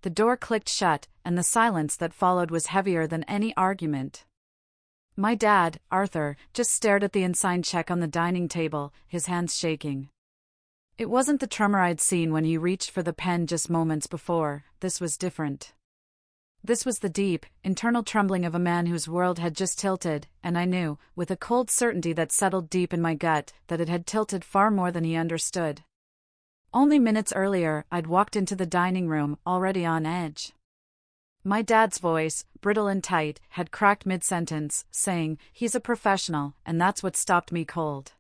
The door clicked shut, and the silence that followed was heavier than any argument. My dad, Arthur, just stared at the unsigned check on the dining table, his hands shaking. It wasn't the tremor I'd seen when he reached for the pen just moments before. This was different. This was the deep, internal trembling of a man whose world had just tilted, and I knew, with a cold certainty that settled deep in my gut, that it had tilted far more than he understood. Only minutes earlier, I'd walked into the dining room, already on edge. My dad's voice, brittle and tight, had cracked mid-sentence, saying, "He's a professional," and that's what stopped me cold.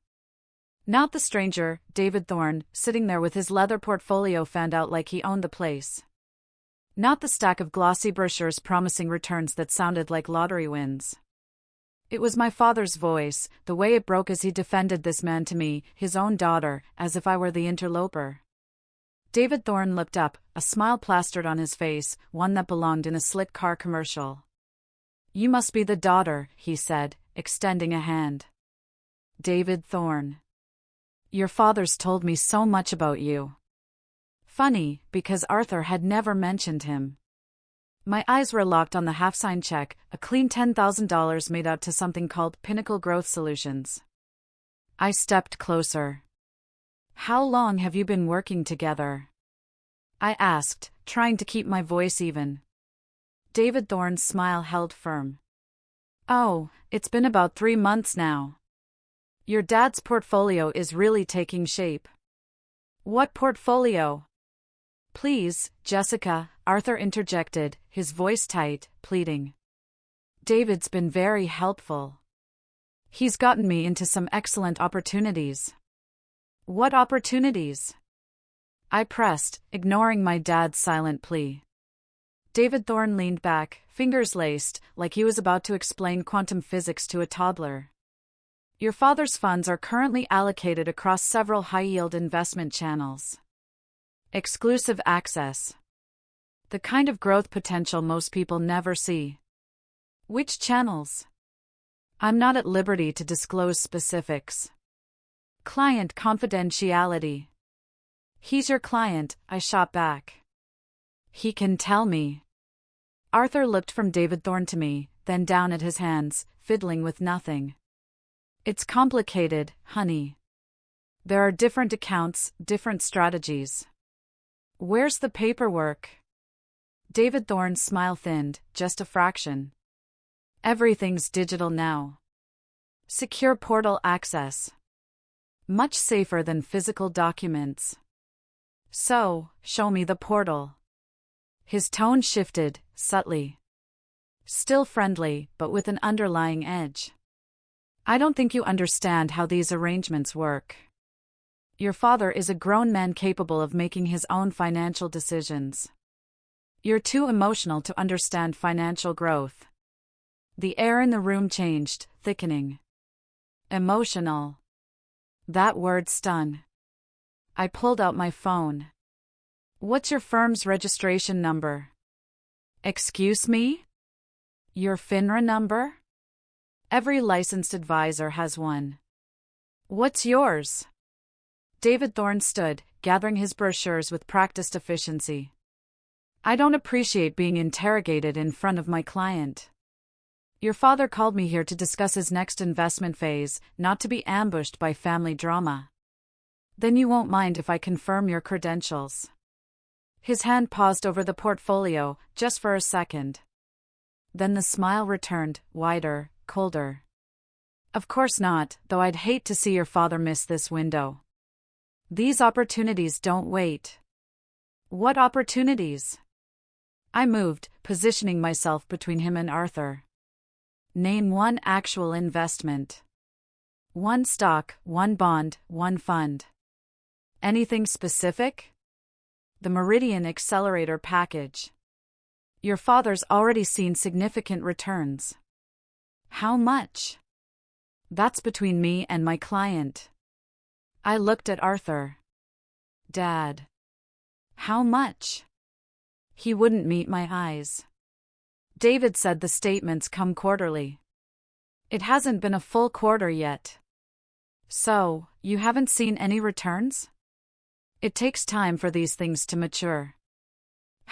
Not the stranger, David Thorne, sitting there with his leather portfolio fanned out like he owned the place. Not the stack of glossy brochures promising returns that sounded like lottery wins. It was my father's voice, the way it broke as he defended this man to me, his own daughter, as if I were the interloper. David Thorne looked up, a smile plastered on his face, one that belonged in a slick car commercial. "You must be the daughter," he said, extending a hand. "David Thorne. Your father's told me so much about you." Funny, because Arthur had never mentioned him. My eyes were locked on the half-signed check, a clean $10,000 made out to something called Pinnacle Growth Solutions. I stepped closer. "How long have you been working together?" I asked, trying to keep my voice even. David Thorne's smile held firm. "Oh, it's been about 3 months now. Your dad's portfolio is really taking shape." "What portfolio?" "Please, Jessica," Arthur interjected, his voice tight, pleading. "David's been very helpful. He's gotten me into some excellent opportunities." "What opportunities?" I pressed, ignoring my dad's silent plea. David Thorne leaned back, fingers laced, like he was about to explain quantum physics to a toddler. "Your father's funds are currently allocated across several high-yield investment channels. Exclusive access. The kind of growth potential most people never see." "Which channels?" "I'm not at liberty to disclose specifics. Client confidentiality." "He's your client," I shot back. "He can tell me." Arthur looked from David Thorne to me, then down at his hands, fiddling with nothing. "It's complicated, honey. There are different accounts, different strategies." "Where's the paperwork?" David Thorne's smile thinned, just a fraction. "Everything's digital now. Secure portal access. Much safer than physical documents. So, show me the portal." His tone shifted, subtly. Still friendly, but with an underlying edge. "I don't think you understand how these arrangements work. Your father is a grown man capable of making his own financial decisions. You're too emotional to understand financial growth." The air in the room changed, thickening. Emotional. That word stung. I pulled out my phone. "What's your firm's registration number?" "Excuse me? Your FINRA number?" "Every licensed advisor has one." "What's yours?" David Thorne stood, gathering his brochures with practiced efficiency. "I don't appreciate being interrogated in front of my client. Your father called me here to discuss his next investment phase, not to be ambushed by family drama. Then you won't mind if I confirm your credentials." His hand paused over the portfolio, just for a second. Then the smile returned, wider, colder. "Of course not, though I'd hate to see your father miss this window. These opportunities don't wait." "What opportunities?" I moved, positioning myself between him and Arthur. "Name one actual investment. One stock, one bond, one fund." "Anything specific?" "The Meridian Accelerator package. Your father's already seen significant returns." "How much?" "That's between me and my client." I looked at Arthur. "Dad." "How much?" He wouldn't meet my eyes. David said the statements come quarterly. It hasn't been a full quarter yet. "So, you haven't seen any returns?" "It takes time for these things to mature."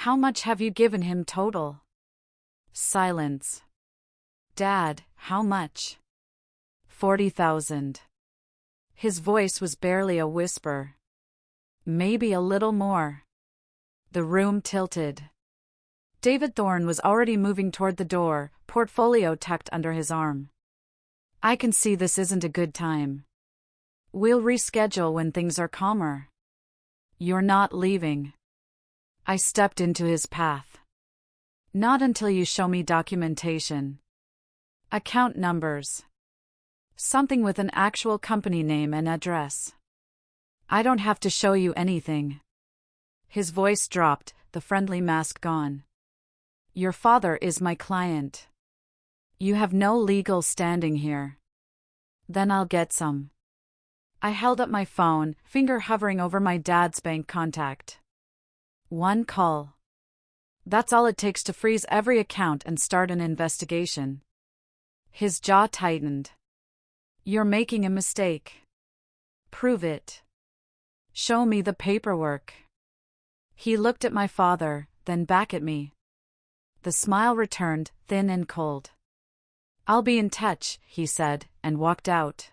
How much have you given him total? Silence. Dad, how much? 40,000. His voice was barely a whisper. Maybe a little more. The room tilted. David Thorne was already moving toward the door, portfolio tucked under his arm. I can see this isn't a good time. We'll reschedule when things are calmer. You're not leaving. I stepped into his path. Not until you show me documentation. Account numbers. Something with an actual company name and address. I don't have to show you anything. His voice dropped, the friendly mask gone. Your father is my client. You have no legal standing here. Then I'll get some. I held up my phone, finger hovering over my dad's bank contact. One call. That's all it takes to freeze every account and start an investigation. His jaw tightened. You're making a mistake. Prove it. Show me the paperwork. He looked at my father, then back at me. The smile returned, thin and cold. I'll be in touch, he said, and walked out.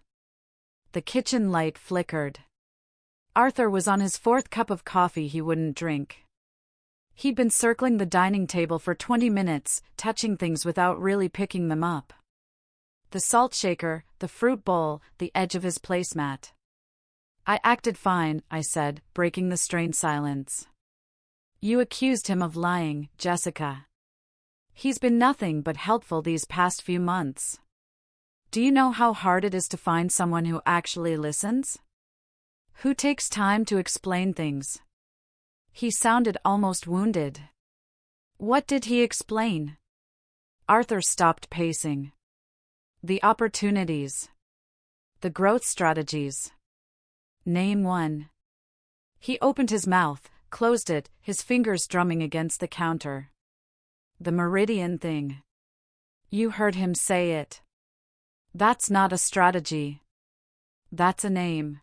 The kitchen light flickered. Arthur was on his fourth cup of coffee he wouldn't drink. He'd been circling the dining table for 20 minutes, touching things without really picking them up. The salt shaker, the fruit bowl, the edge of his placemat. I acted fine, I said, breaking the strained silence. You accused him of lying, Jessica. He's been nothing but helpful these past few months. Do you know how hard it is to find someone who actually listens? Who takes time to explain things? He sounded almost wounded. What did he explain? Arthur stopped pacing. The opportunities. The growth strategies. Name one. He opened his mouth, closed it, his fingers drumming against the counter. The Meridian thing. You heard him say it. That's not a strategy. That's a name.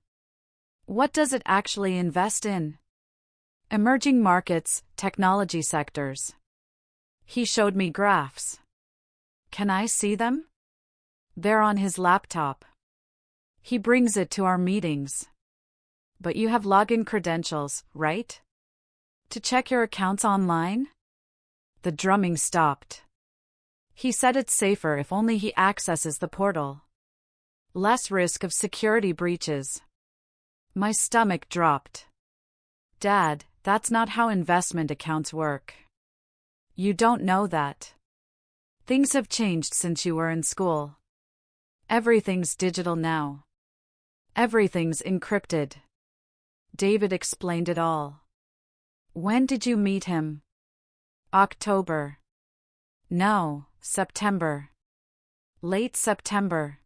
What does it actually invest in? Emerging markets, technology sectors. He showed me graphs. Can I see them? They're on his laptop. He brings it to our meetings. But you have login credentials, right? To check your accounts online? The drumming stopped. He said it's safer if only he accesses the portal. Less risk of security breaches. My stomach dropped. Dad, that's not how investment accounts work. You don't know that. Things have changed since you were in school. Everything's digital now. Everything's encrypted. David explained it all. When did you meet him? October. No, September. Late September.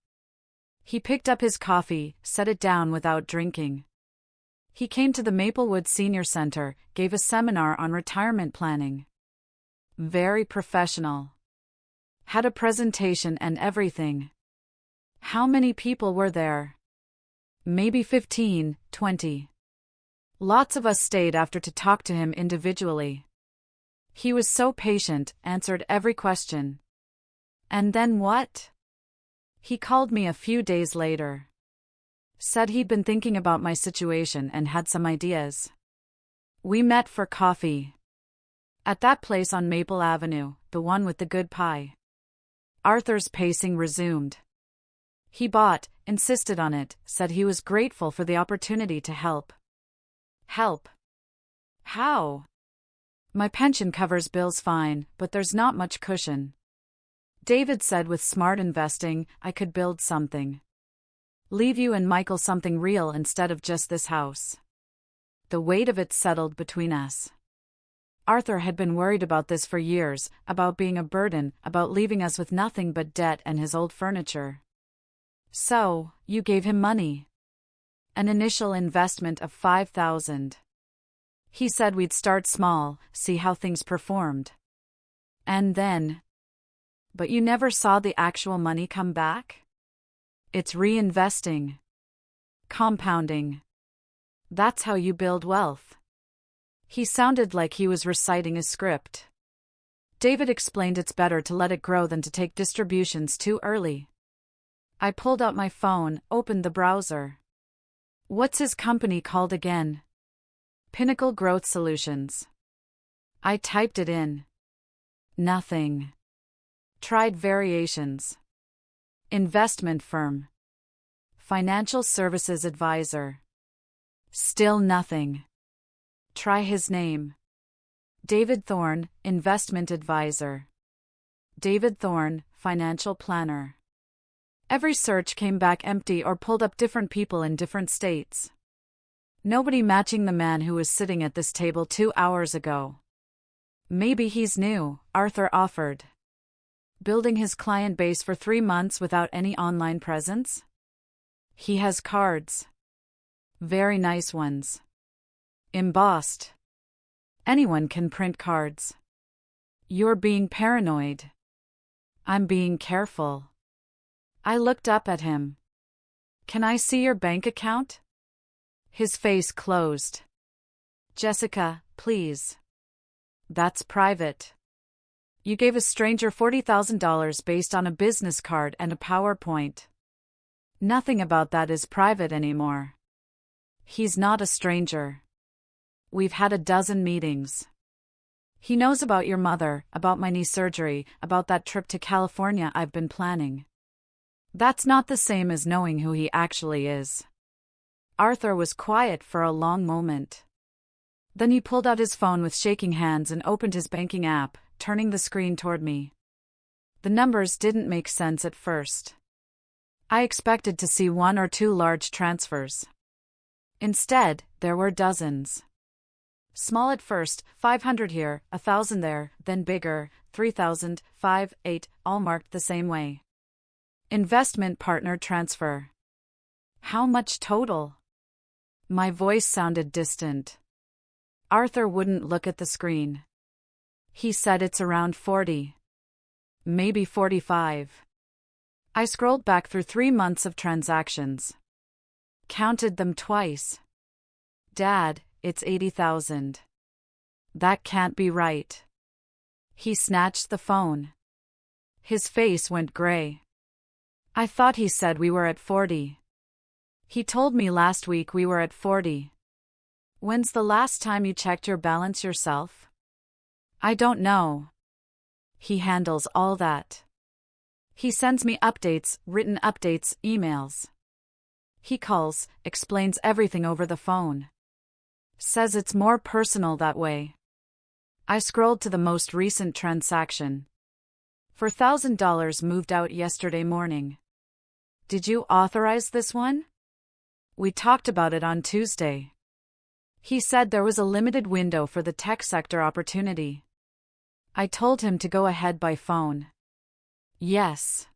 He picked up his coffee, set it down without drinking. He came to the Maplewood Senior Center, gave a seminar on retirement planning. Very professional. Had a presentation and everything. How many people were there? Maybe 15, 20. Lots of us stayed after to talk to him individually. He was so patient, answered every question. And then what? He called me a few days later. Said he'd been thinking about my situation and had some ideas. We met for coffee. At that place on Maple Avenue, the one with the good pie. Arthur's pacing resumed. He bought, insisted on it, said he was grateful for the opportunity to help. Help? How? My pension covers bills fine, but there's not much cushion. David said with smart investing, I could build something. Leave you and Michael something real instead of just this house. The weight of it settled between us. Arthur had been worried about this for years, about being a burden, about leaving us with nothing but debt and his old furniture. So, you gave him money. An initial investment of $5,000. He said we'd start small, see how things performed. And then... But you never saw the actual money come back? It's reinvesting. Compounding. That's how you build wealth. He sounded like he was reciting a script. David explained it's better to let it grow than to take distributions too early. I pulled out my phone, opened the browser. What's his company called again? Pinnacle Growth Solutions. I typed it in. Nothing. Tried variations. Investment firm. Financial services advisor. Still nothing. Try his name. David Thorne, investment advisor. David Thorne, financial planner. Every search came back empty or pulled up different people in different states. Nobody matching the man who was sitting at this table 2 hours ago. Maybe he's new, Arthur offered. Building his client base for 3 months without any online presence? He has cards. Very nice ones. Embossed. Anyone can print cards. You're being paranoid. I'm being careful. I looked up at him. Can I see your bank account? His face closed. Jessica, please. That's private. You gave a stranger $40,000 based on a business card and a PowerPoint. Nothing about that is private anymore. He's not a stranger. We've had a dozen meetings. He knows about your mother, about my knee surgery, about that trip to California I've been planning. That's not the same as knowing who he actually is. Arthur was quiet for a long moment. Then he pulled out his phone with shaking hands and opened his banking app, turning the screen toward me. The numbers didn't make sense at first. I expected to see 1 or 2 large transfers. Instead, there were dozens. Small at first, 500 here, 1,000 there, then bigger, 3,000, 5, 8, all marked the same way. Investment partner transfer. How much total? My voice sounded distant. Arthur wouldn't look at the screen. He said it's around 40. Maybe 45. I scrolled back through 3 months of transactions. Counted them twice. Dad, it's 80,000. That can't be right. He snatched the phone. His face went gray. I thought he said we were at 40. He told me last week we were at 40. When's the last time you checked your balance yourself? I don't know. He handles all that. He sends me updates, written updates, emails. He calls, explains everything over the phone. Says it's more personal that way. I scrolled to the most recent transaction. $4,000 moved out yesterday morning. Did you authorize this one? We talked about it on Tuesday. He said there was a limited window for the tech sector opportunity. I told him to go ahead by phone. Yes.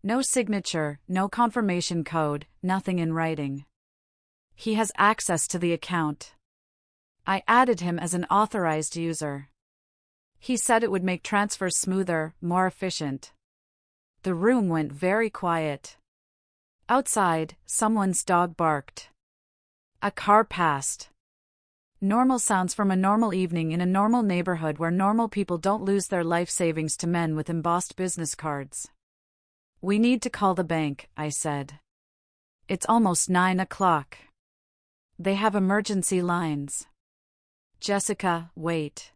No signature, no confirmation code, nothing in writing. He has access to the account. I added him as an authorized user. He said it would make transfers smoother, more efficient. The room went very quiet. Outside, someone's dog barked. A car passed. Normal sounds from a normal evening in a normal neighborhood where normal people don't lose their life savings to men with embossed business cards. We need to call the bank, I said. It's almost 9 o'clock. They have emergency lines. Jessica, wait.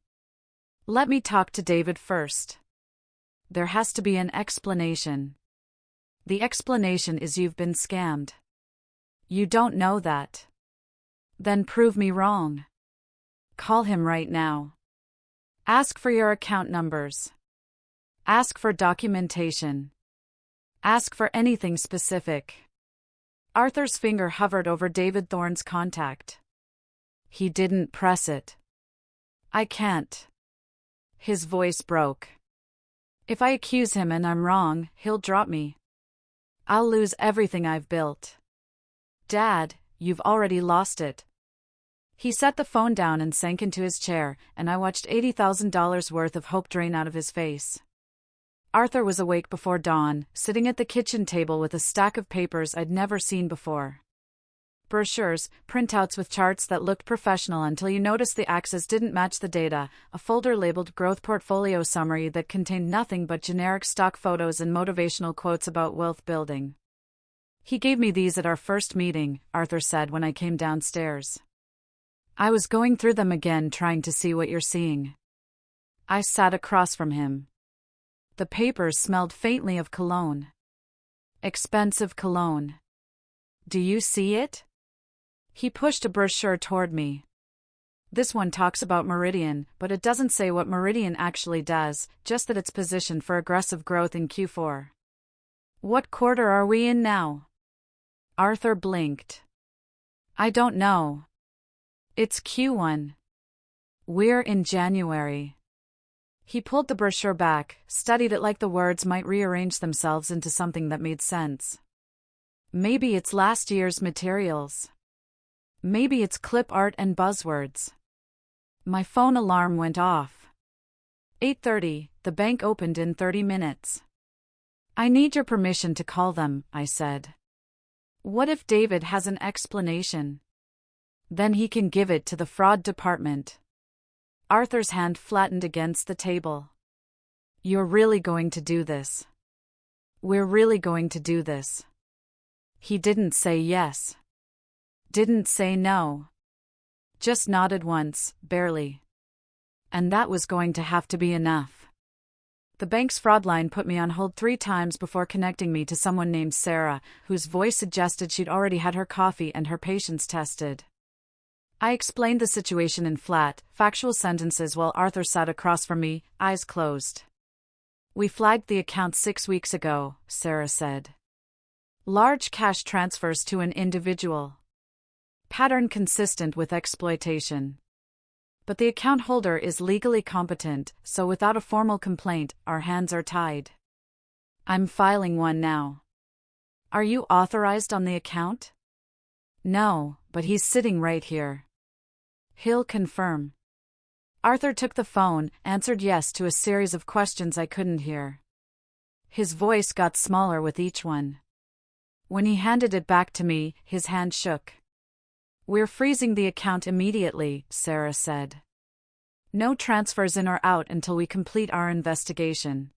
Let me talk to David first. There has to be an explanation. The explanation is you've been scammed. You don't know that. Then prove me wrong. Call him right now. Ask for your account numbers. Ask for documentation. Ask for anything specific. Arthur's finger hovered over David Thorne's contact. He didn't press it. I can't. His voice broke. If I accuse him and I'm wrong, he'll drop me. I'll lose everything I've built. Dad, you've already lost it. He set the phone down and sank into his chair, and I watched $80,000 worth of hope drain out of his face. Arthur was awake before dawn, sitting at the kitchen table with a stack of papers I'd never seen before. brochures, printouts with charts that looked professional until you noticed the axes didn't match the data, a folder labeled Growth Portfolio Summary that contained nothing but generic stock photos and motivational quotes about wealth building. "He gave me these at our first meeting," Arthur said when I came downstairs. "I was going through them again trying to see what you're seeing." I sat across from him. The papers smelled faintly of cologne. Expensive cologne. "Do you see it?" He pushed a brochure toward me. "This one talks about Meridian, but it doesn't say what Meridian actually does, just that it's positioned for aggressive growth in Q4. What quarter are we in now?" Arthur blinked. "I don't know. It's Q1. We're in January." He pulled the brochure back, studied it like the words might rearrange themselves into something that made sense. "Maybe it's last year's materials. Maybe it's clip art and buzzwords." My phone alarm went off. 8:30, the bank opened in 30 minutes. "I need your permission to call them," I said. "What if David has an explanation? Then he can give it to the fraud department." Arthur's hand flattened against the table. "You're really going to do this? We're really going to do this?" He didn't say yes. Didn't say no. Just nodded once, barely. And that was going to have to be enough. The bank's fraud line put me on hold 3 times before connecting me to someone named Sarah, whose voice suggested she'd already had her coffee and her patience tested. I explained the situation in flat, factual sentences while Arthur sat across from me, eyes closed. "We flagged the account 6 weeks ago," Sarah said. "Large cash transfers to an individual. Pattern consistent with exploitation. But the account holder is legally competent, so without a formal complaint, our hands are tied. I'm filing one now." "Are you authorized on the account?" "No, but he's sitting right here. He'll confirm." Arthur took the phone, answered yes to a series of questions I couldn't hear. His voice got smaller with each one. When he handed it back to me, his hand shook. "We're freezing the account immediately," Sarah said. "No transfers in or out until we complete our investigation.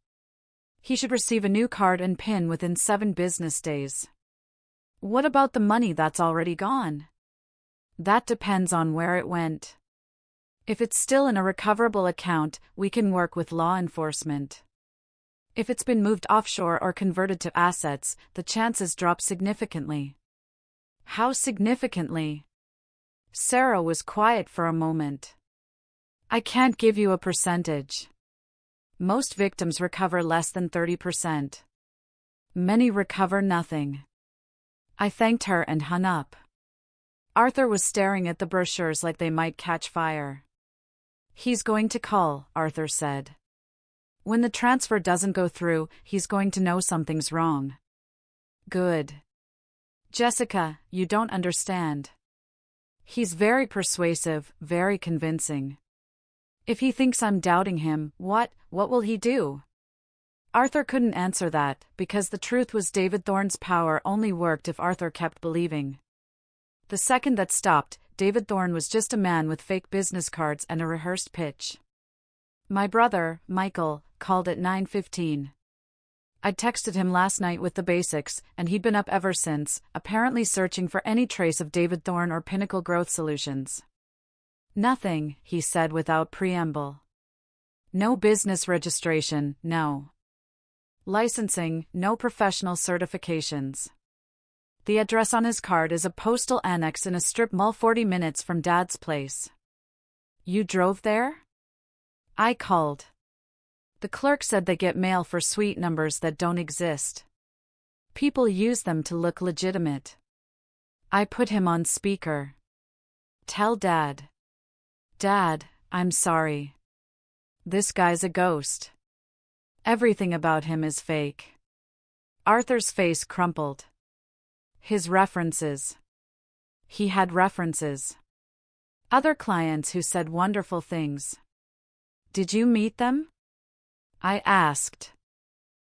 He should receive a new card and PIN within 7 business days." "What about the money that's already gone?" "That depends on where it went. If it's still in a recoverable account, we can work with law enforcement. If it's been moved offshore or converted to assets, the chances drop significantly." "How significantly?" Sarah was quiet for a moment. "I can't give you a percentage. Most victims recover less than 30%. Many recover nothing." I thanked her and hung up. Arthur was staring at the brochures like they might catch fire. "He's going to call," Arthur said. "When the transfer doesn't go through, he's going to know something's wrong." "Good." "Jessica, you don't understand. He's very persuasive, very convincing. If he thinks I'm doubting him, what will he do?" Arthur couldn't answer that, because the truth was David Thorne's power only worked if Arthur kept believing. The second that stopped, David Thorne was just a man with fake business cards and a rehearsed pitch. My brother, Michael, called at 9:15. I'd texted him last night with the basics, and he'd been up ever since, apparently searching for any trace of David Thorne or Pinnacle Growth Solutions. "Nothing," he said without preamble. "No business registration, no licensing, no professional certifications. The address on his card is a postal annex in a strip mall 40 minutes from Dad's place." "You drove there?" I called. The clerk said they get mail for suite numbers that don't exist. People use them to look legitimate. I put him on speaker. "Tell Dad. Dad, I'm sorry. This guy's a ghost. Everything about him is fake." Arthur's face crumpled. His references. He had references. Other clients who said wonderful things. "Did you meet them?" I asked.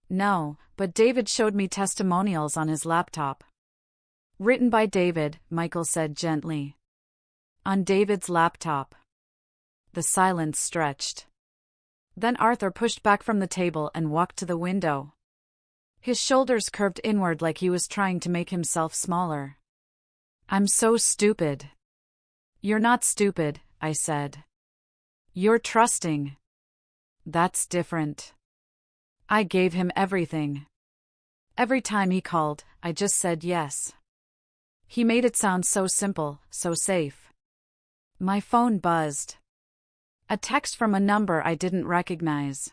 "No, but David showed me testimonials on his laptop." Written by David, Michael said gently. On David's laptop. The silence stretched. Then Arthur pushed back from the table and walked to the window. His shoulders curved inward like he was trying to make himself smaller. I'm so stupid. You're not stupid, I said. You're trusting. That's different. I gave him everything. Every time he called, I just said yes. He made it sound so simple, so safe. My phone buzzed. A text from a number I didn't recognize.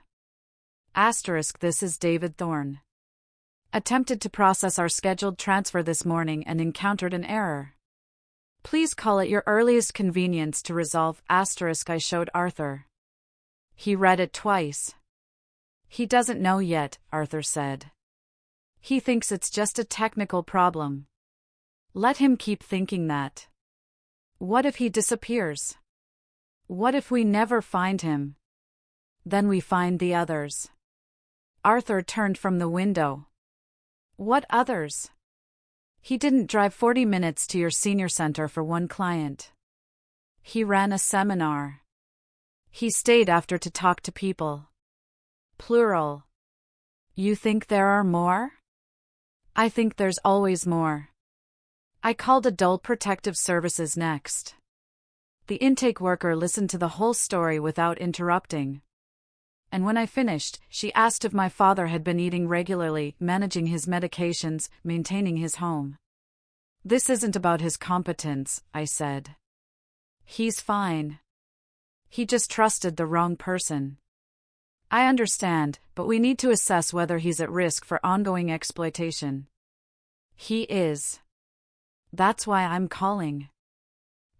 Asterisk, this is David Thorne. Attempted to process our scheduled transfer this morning and encountered an error. Please call at your earliest convenience to resolve. Asterisk, I showed Arthur. He read it twice. He doesn't know yet, Arthur said. He thinks it's just a technical problem. Let him keep thinking that. What if he disappears? What if we never find him? Then we find the others. Arthur turned from the window. What others? He didn't drive 40 minutes to your senior center for one client. He ran a seminar. He stayed after to talk to people. Plural. You think there are more? I think there's always more. I called Adult Protective Services next. The intake worker listened to the whole story without interrupting. And when I finished, she asked if my father had been eating regularly, managing his medications, maintaining his home. This isn't about his competence, I said. He's fine. He just trusted the wrong person. I understand, but we need to assess whether he's at risk for ongoing exploitation. He is. That's why I'm calling.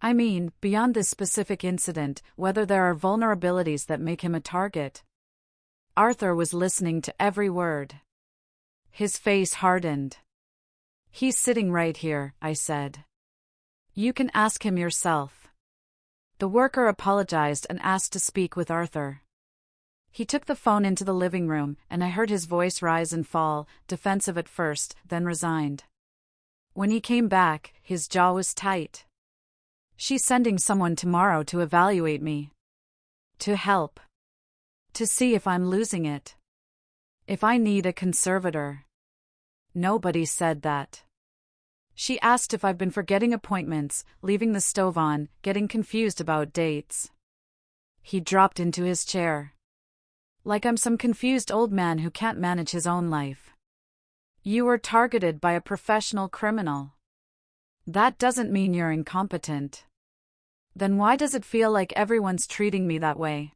I mean, beyond this specific incident, whether there are vulnerabilities that make him a target. Arthur was listening to every word. His face hardened. He's sitting right here, I said. You can ask him yourself. The worker apologized and asked to speak with Arthur. He took the phone into the living room, and I heard his voice rise and fall, defensive at first, then resigned. When he came back, his jaw was tight. She's sending someone tomorrow to evaluate me. To help. To see if I'm losing it. If I need a conservator. Nobody said that. She asked if I've been forgetting appointments, leaving the stove on, getting confused about dates. He dropped into his chair. Like I'm some confused old man who can't manage his own life. You were targeted by a professional criminal. That doesn't mean you're incompetent. Then why does it feel like everyone's treating me that way?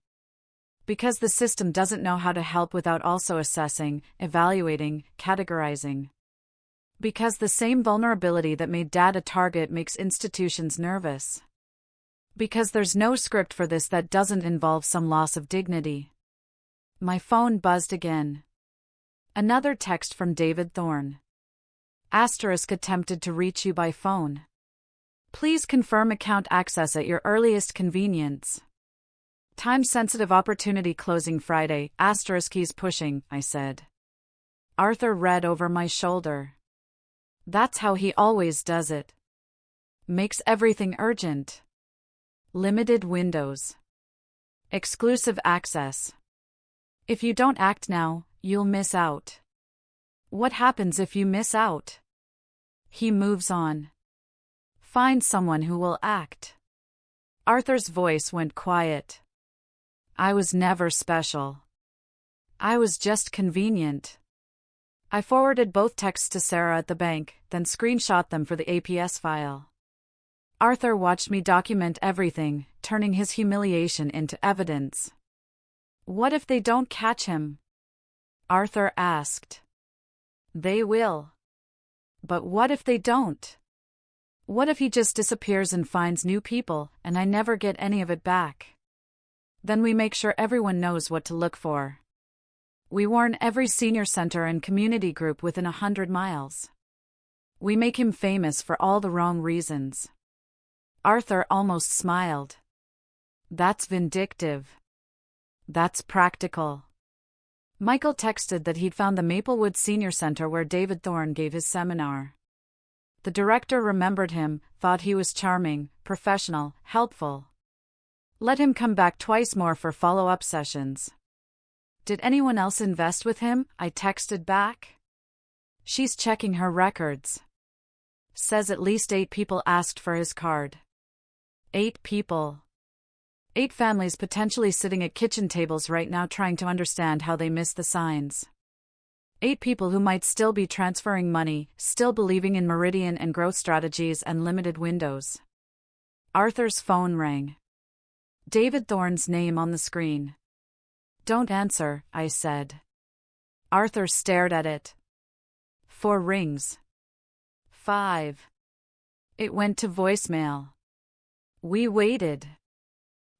Because the system doesn't know how to help without also assessing, evaluating, categorizing. Because the same vulnerability that made Dad a target makes institutions nervous. Because there's no script for this that doesn't involve some loss of dignity. My phone buzzed again. Another text from David Thorne. Asterisk, attempted to reach you by phone. Please confirm account access at your earliest convenience. Time-sensitive opportunity closing Friday. Asterisk, he's pushing, I said. Arthur read over my shoulder. That's how he always does it. Makes everything urgent. Limited windows. Exclusive access. If you don't act now, you'll miss out. What happens if you miss out? He moves on. Find someone who will act. Arthur's voice went quiet. I was never special. I was just convenient. I forwarded both texts to Sarah at the bank, then screenshot them for the APS file. Arthur watched me document everything, turning his humiliation into evidence. What if they don't catch him? Arthur asked. They will. But what if they don't? What if he just disappears and finds new people, and I never get any of it back? Then we make sure everyone knows what to look for. We warn every senior center and community group within 100 miles. We make him famous for all the wrong reasons. Arthur almost smiled. That's vindictive. That's practical. Michael texted that he'd found the Maplewood Senior Center where David Thorne gave his seminar. The director remembered him, thought he was charming, professional, helpful. Let him come back twice more for follow-up sessions. Did anyone else invest with him? I texted back. She's checking her records. Says at least 8 people asked for his card. 8 people. 8 families potentially sitting at kitchen tables right now trying to understand how they missed the signs. 8 people who might still be transferring money, still believing in meridian and growth strategies and limited windows. Arthur's phone rang. David Thorne's name on the screen. Don't answer, I said. Arthur stared at it. 4 rings. 5. It went to voicemail. We waited.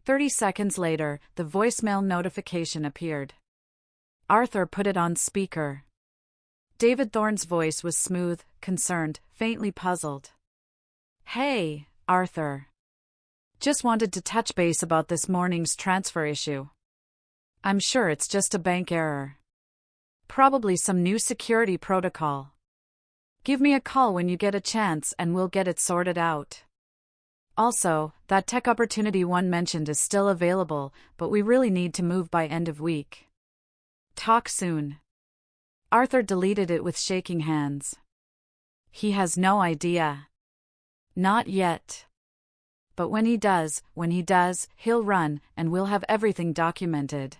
30 seconds later, the voicemail notification appeared. Arthur put it on speaker. David Thorne's voice was smooth, concerned, faintly puzzled. Hey, Arthur. Just wanted to touch base about this morning's transfer issue. I'm sure it's just a bank error. Probably some new security protocol. Give me a call when you get a chance and we'll get it sorted out. Also, that tech opportunity one mentioned is still available, but we really need to move by end of week. Talk soon. Arthur deleted it with shaking hands. He has no idea. Not yet. But when he does, he'll run, and we'll have everything documented.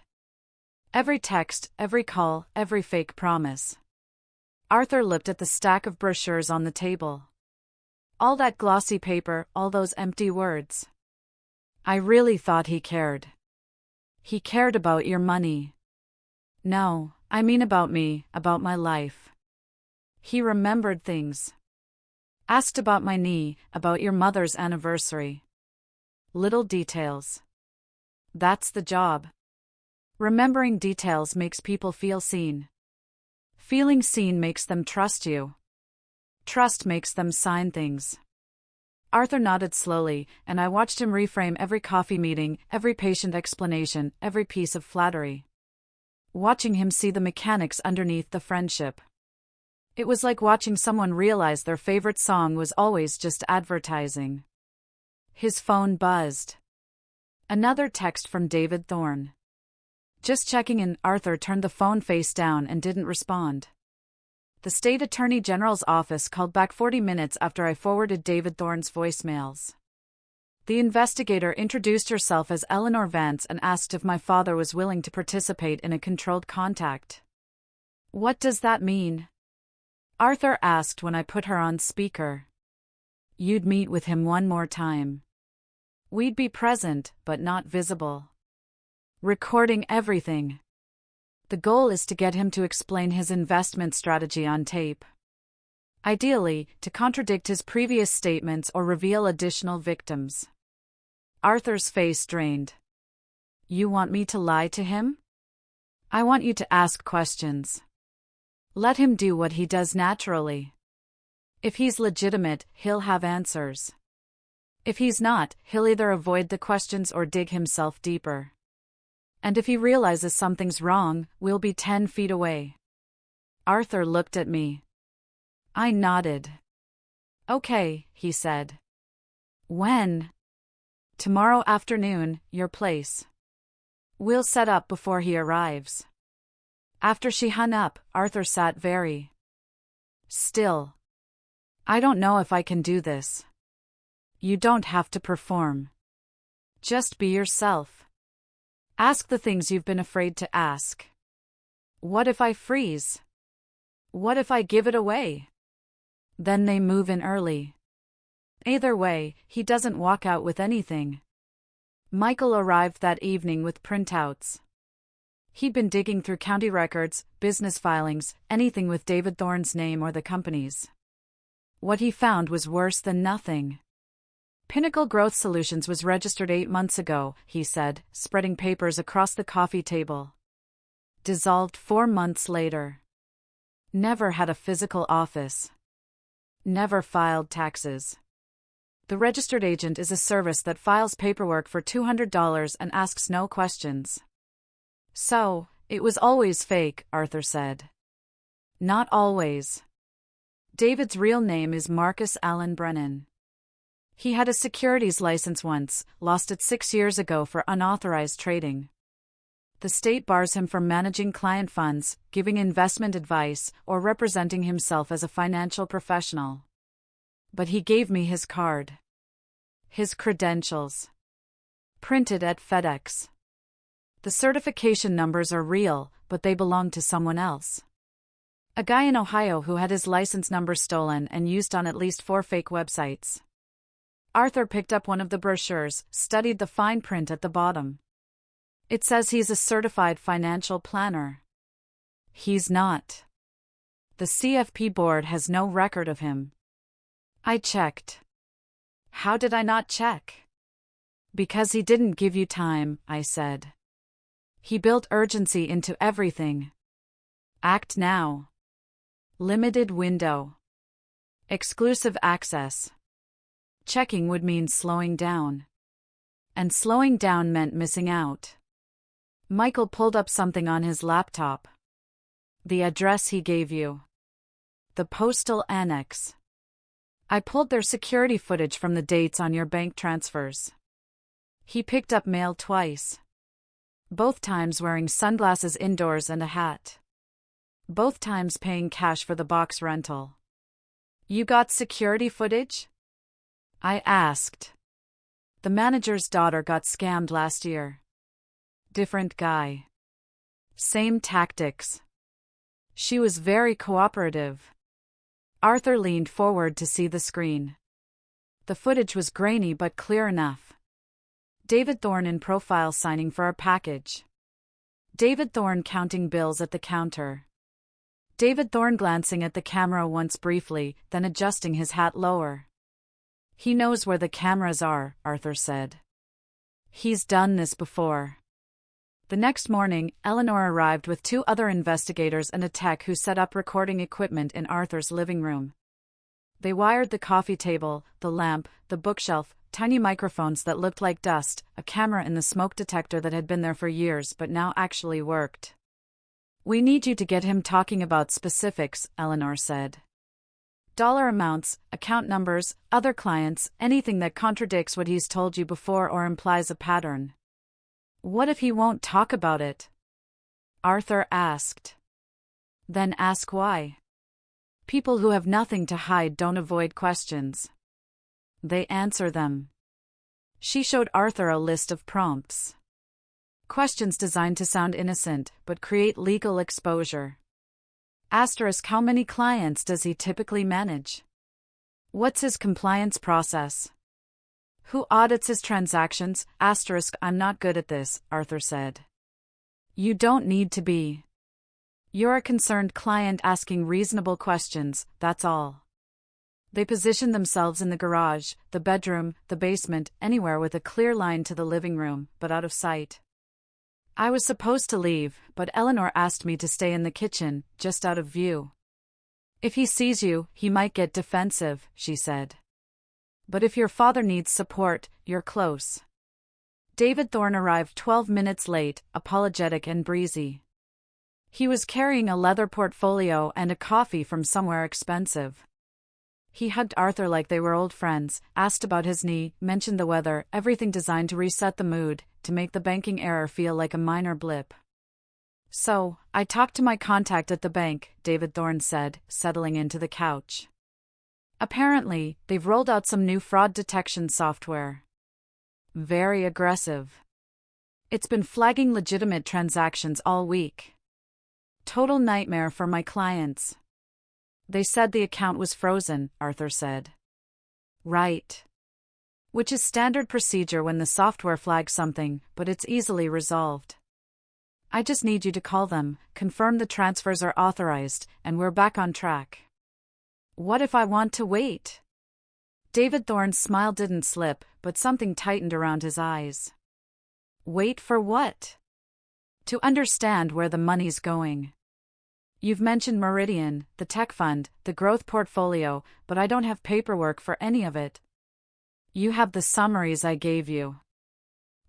Every text, every call, every fake promise. Arthur looked at the stack of brochures on the table. All that glossy paper, all those empty words. I really thought he cared. He cared about your money. No, I mean about me, about my life. He remembered things. Asked about my knee, about your mother's anniversary. Little details. That's the job. Remembering details makes people feel seen. Feeling seen makes them trust you. Trust makes them sign things. Arthur nodded slowly, and I watched him reframe every coffee meeting, every patient explanation, every piece of flattery. Watching him see the mechanics underneath the friendship. It was like watching someone realize their favorite song was always just advertising. His phone buzzed. Another text from David Thorne. Just checking in. Arthur turned the phone face down and didn't respond. The State Attorney General's office called back 40 minutes after I forwarded David Thorne's voicemails. The investigator introduced herself as Eleanor Vance and asked if my father was willing to participate in a controlled contact. What does that mean? Arthur asked when I put her on speaker. You'd meet with him one more time. We'd be present, but not visible. Recording everything. The goal is to get him to explain his investment strategy on tape. Ideally, to contradict his previous statements or reveal additional victims. Arthur's face drained. You want me to lie to him? I want you to ask questions. Let him do what he does naturally. If he's legitimate, he'll have answers. If he's not, he'll either avoid the questions or dig himself deeper. And if he realizes something's wrong, we'll be 10 feet away. Arthur looked at me. I nodded. Okay, he said. When? Tomorrow afternoon, your place. We'll set up before he arrives. After she hung up, Arthur sat very still. I don't know if I can do this. You don't have to perform. Just be yourself. Ask the things you've been afraid to ask. What if I freeze? What if I give it away? Then they move in early. Either way, he doesn't walk out with anything. Michael arrived that evening with printouts. He'd been digging through county records, business filings, anything with David Thorne's name or the company's. What he found was worse than nothing. Pinnacle Growth Solutions was registered 8 months ago, he said, spreading papers across the coffee table. Dissolved 4 months later. Never had a physical office. Never filed taxes. The registered agent is a service that files paperwork for $200 and asks no questions. So, it was always fake, Arthur said. Not always. David's real name is Marcus Allen Brennan. He had a securities license once, lost it 6 years ago for unauthorized trading. The state bars him from managing client funds, giving investment advice, or representing himself as a financial professional. But he gave me his card. His credentials. Printed at FedEx. The certification numbers are real, but they belong to someone else. A guy in Ohio who had his license number stolen and used on at least 4 fake websites. Arthur picked up one of the brochures, studied the fine print at the bottom. It says he's a certified financial planner. He's not. The CFP board has no record of him. I checked. How did I not check? Because he didn't give you time, I said. He built urgency into everything. Act now. Limited window. Exclusive access. Checking would mean slowing down. And slowing down meant missing out. Michael pulled up something on his laptop. The address he gave you. The postal annex. I pulled their security footage from the dates on your bank transfers. He picked up mail twice. Both times wearing sunglasses indoors and a hat. Both times paying cash for the box rental. You got security footage? I asked. The manager's daughter got scammed last year. Different guy. Same tactics. She was very cooperative. Arthur leaned forward to see the screen. The footage was grainy but clear enough. David Thorne in profile signing for a package. David Thorne counting bills at the counter. David Thorne glancing at the camera once briefly, then adjusting his hat lower. He knows where the cameras are, Arthur said. He's done this before. The next morning, Eleanor arrived with 2 other investigators and a tech who set up recording equipment in Arthur's living room. They wired the coffee table, the lamp, the bookshelf, tiny microphones that looked like dust, a camera in the smoke detector that had been there for years but now actually worked. We need you to get him talking about specifics, Eleanor said. Dollar amounts, account numbers, other clients, anything that contradicts what he's told you before or implies a pattern. What if he won't talk about it? Arthur asked. Then ask why. People who have nothing to hide don't avoid questions. They answer them. She showed Arthur a list of prompts. Questions designed to sound innocent, but create legal exposure. Asterisk, how many clients does he typically manage? What's his compliance process? Who audits his transactions? Asterisk, I'm not good at this, Arthur said. You don't need to be. You're a concerned client asking reasonable questions, that's all. They positioned themselves in the garage, the bedroom, the basement, anywhere with a clear line to the living room, but out of sight. I was supposed to leave, but Eleanor asked me to stay in the kitchen, just out of view. If he sees you, he might get defensive, she said. But if your father needs support, you're close. David Thorne arrived 12 minutes late, apologetic and breezy. He was carrying a leather portfolio and a coffee from somewhere expensive. He hugged Arthur like they were old friends, asked about his knee, mentioned the weather, everything designed to reset the mood, to make the banking error feel like a minor blip. So, I talked to my contact at the bank, David Thorne said, settling into the couch. Apparently, they've rolled out some new fraud detection software. Very aggressive. It's been flagging legitimate transactions all week. Total nightmare for my clients. They said the account was frozen, Arthur said. Right. Which is standard procedure when the software flags something, but it's easily resolved. I just need you to call them, confirm the transfers are authorized, and we're back on track. What if I want to wait? David Thorne's smile didn't slip, but something tightened around his eyes. Wait for what? To understand where the money's going. You've mentioned Meridian, the tech fund, the growth portfolio, but I don't have paperwork for any of it. You have the summaries I gave you.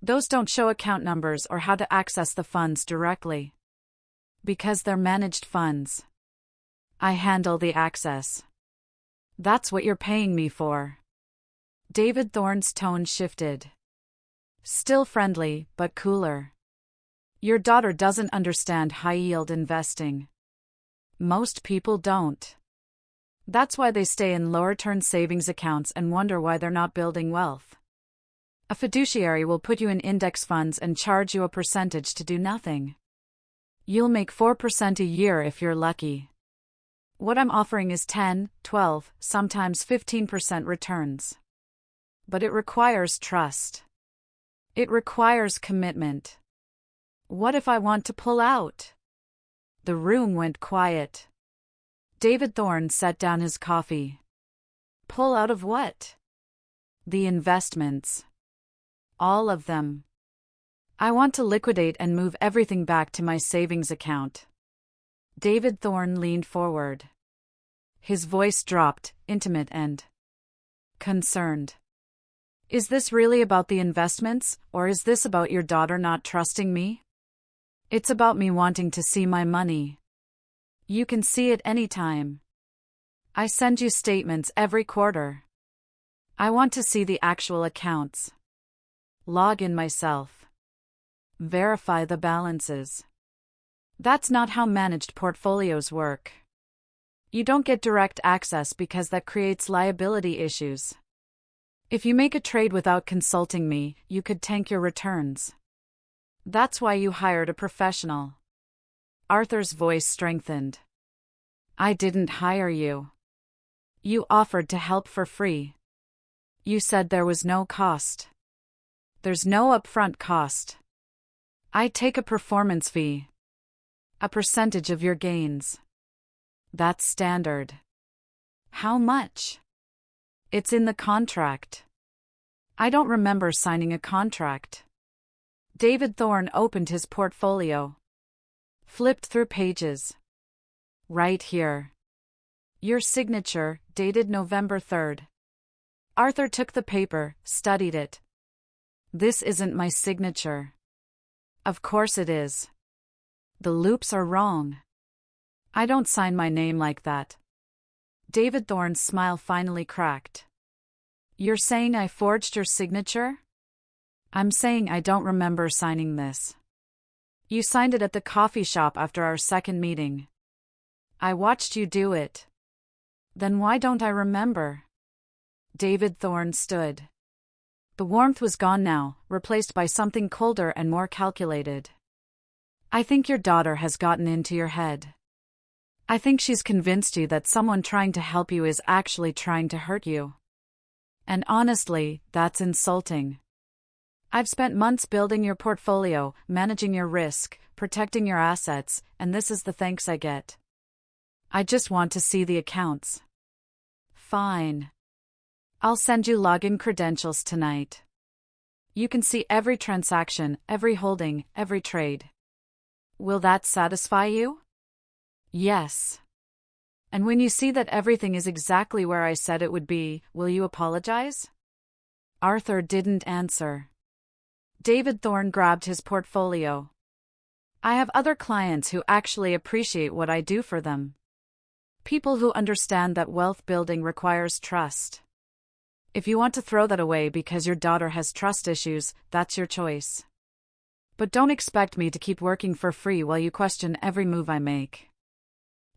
Those don't show account numbers or how to access the funds directly. Because they're managed funds. I handle the access. That's what you're paying me for. David Thorne's tone shifted. Still friendly, but cooler. Your daughter doesn't understand high-yield investing. Most people don't. That's why they stay in low-return savings accounts and wonder why they're not building wealth. A fiduciary will put you in index funds and charge you a percentage to do nothing. You'll make 4% a year if you're lucky. What I'm offering is 10, 12, sometimes 15% returns. But it requires trust. It requires commitment. What if I want to pull out? The room went quiet. David Thorne set down his coffee. Pull out of what? The investments. All of them. I want to liquidate and move everything back to my savings account. David Thorne leaned forward. His voice dropped, intimate and concerned. Is this really about the investments, or is this about your daughter not trusting me? It's about me wanting to see my money. You can see it anytime. I send you statements every quarter. I want to see the actual accounts. Log in myself. Verify the balances. That's not how managed portfolios work. You don't get direct access because that creates liability issues. If you make a trade without consulting me, you could tank your returns. That's why you hired a professional. Arthur's voice strengthened. I didn't hire you. You offered to help for free. You said there was no cost. There's no upfront cost. I take a performance fee. A percentage of your gains. That's standard. How much? It's in the contract. I don't remember signing a contract. David Thorne opened his portfolio. Flipped through pages. Right here. Your signature, dated November 3rd. Arthur took the paper, studied it. This isn't my signature. Of course it is. The loops are wrong. I don't sign my name like that. David Thorne's smile finally cracked. You're saying I forged your signature? I'm saying I don't remember signing this. You signed it at the coffee shop after our second meeting. I watched you do it. Then why don't I remember? David Thorne stood. The warmth was gone now, replaced by something colder and more calculated. I think your daughter has gotten into your head. I think she's convinced you that someone trying to help you is actually trying to hurt you. And honestly, that's insulting. I've spent months building your portfolio, managing your risk, protecting your assets, and this is the thanks I get. I just want to see the accounts. Fine. I'll send you login credentials tonight. You can see every transaction, every holding, every trade. Will that satisfy you? Yes. And when you see that everything is exactly where I said it would be, will you apologize? Arthur didn't answer. David Thorne grabbed his portfolio. I have other clients who actually appreciate what I do for them. People who understand that wealth building requires trust. If you want to throw that away because your daughter has trust issues, that's your choice. But don't expect me to keep working for free while you question every move I make.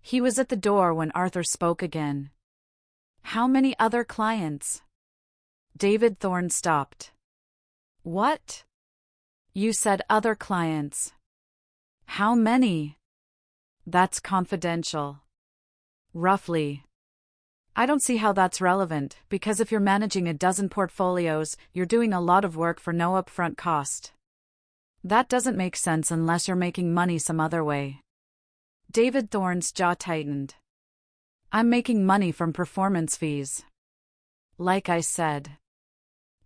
He was at the door when Arthur spoke again. How many other clients? David Thorne stopped. What? You said other clients. How many? That's confidential. Roughly. I don't see how that's relevant, because if you're managing a dozen portfolios, you're doing a lot of work for no upfront cost. That doesn't make sense unless you're making money some other way. David Thorne's jaw tightened. I'm making money from performance fees. Like I said.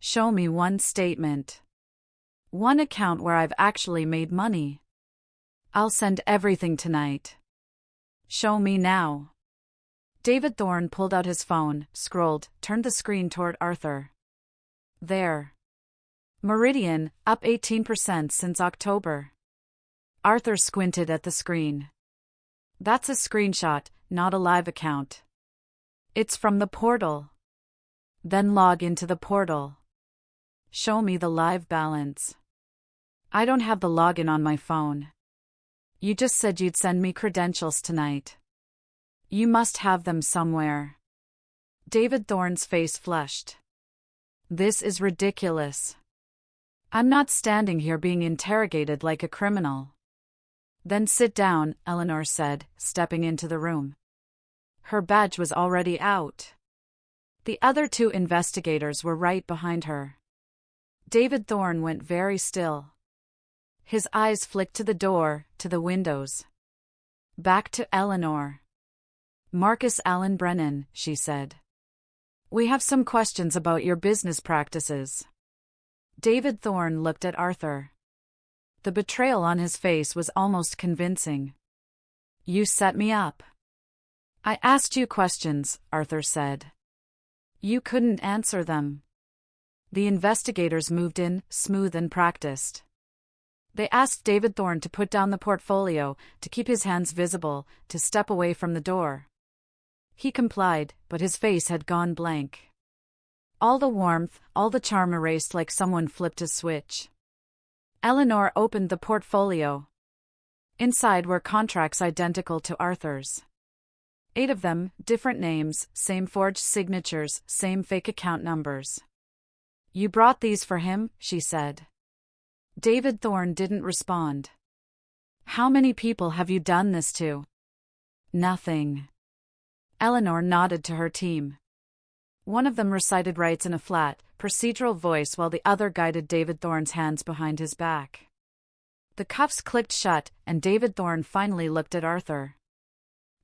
Show me one statement. One account where I've actually made money. I'll send everything tonight. Show me now. David Thorne pulled out his phone, scrolled, turned the screen toward Arthur. There. Meridian, up 18% since October. Arthur squinted at the screen. That's a screenshot, not a live account. It's from the portal. Then log into the portal. Show me the live balance. I don't have the login on my phone. You just said you'd send me credentials tonight. You must have them somewhere. David Thorne's face flushed. This is ridiculous. I'm not standing here being interrogated like a criminal. Then sit down, Eleanor said, stepping into the room. Her badge was already out. The other two investigators were right behind her. David Thorne went very still. His eyes flicked to the door, to the windows. Back to Eleanor. Marcus Allen Brennan, she said. We have some questions about your business practices. David Thorne looked at Arthur. The betrayal on his face was almost convincing. You set me up. I asked you questions, Arthur said. You couldn't answer them. The investigators moved in, smooth and practiced. They asked David Thorne to put down the portfolio, to keep his hands visible, to step away from the door. He complied, but his face had gone blank. All the warmth, all the charm erased like someone flipped a switch. Eleanor opened the portfolio. Inside were contracts identical to Arthur's. 8 of them, different names, same forged signatures, same fake account numbers. You brought these for him, she said. David Thorne didn't respond. How many people have you done this to? Nothing. Eleanor nodded to her team. One of them recited rights in a flat, procedural voice while the other guided David Thorne's hands behind his back. The cuffs clicked shut, and David Thorne finally looked at Arthur.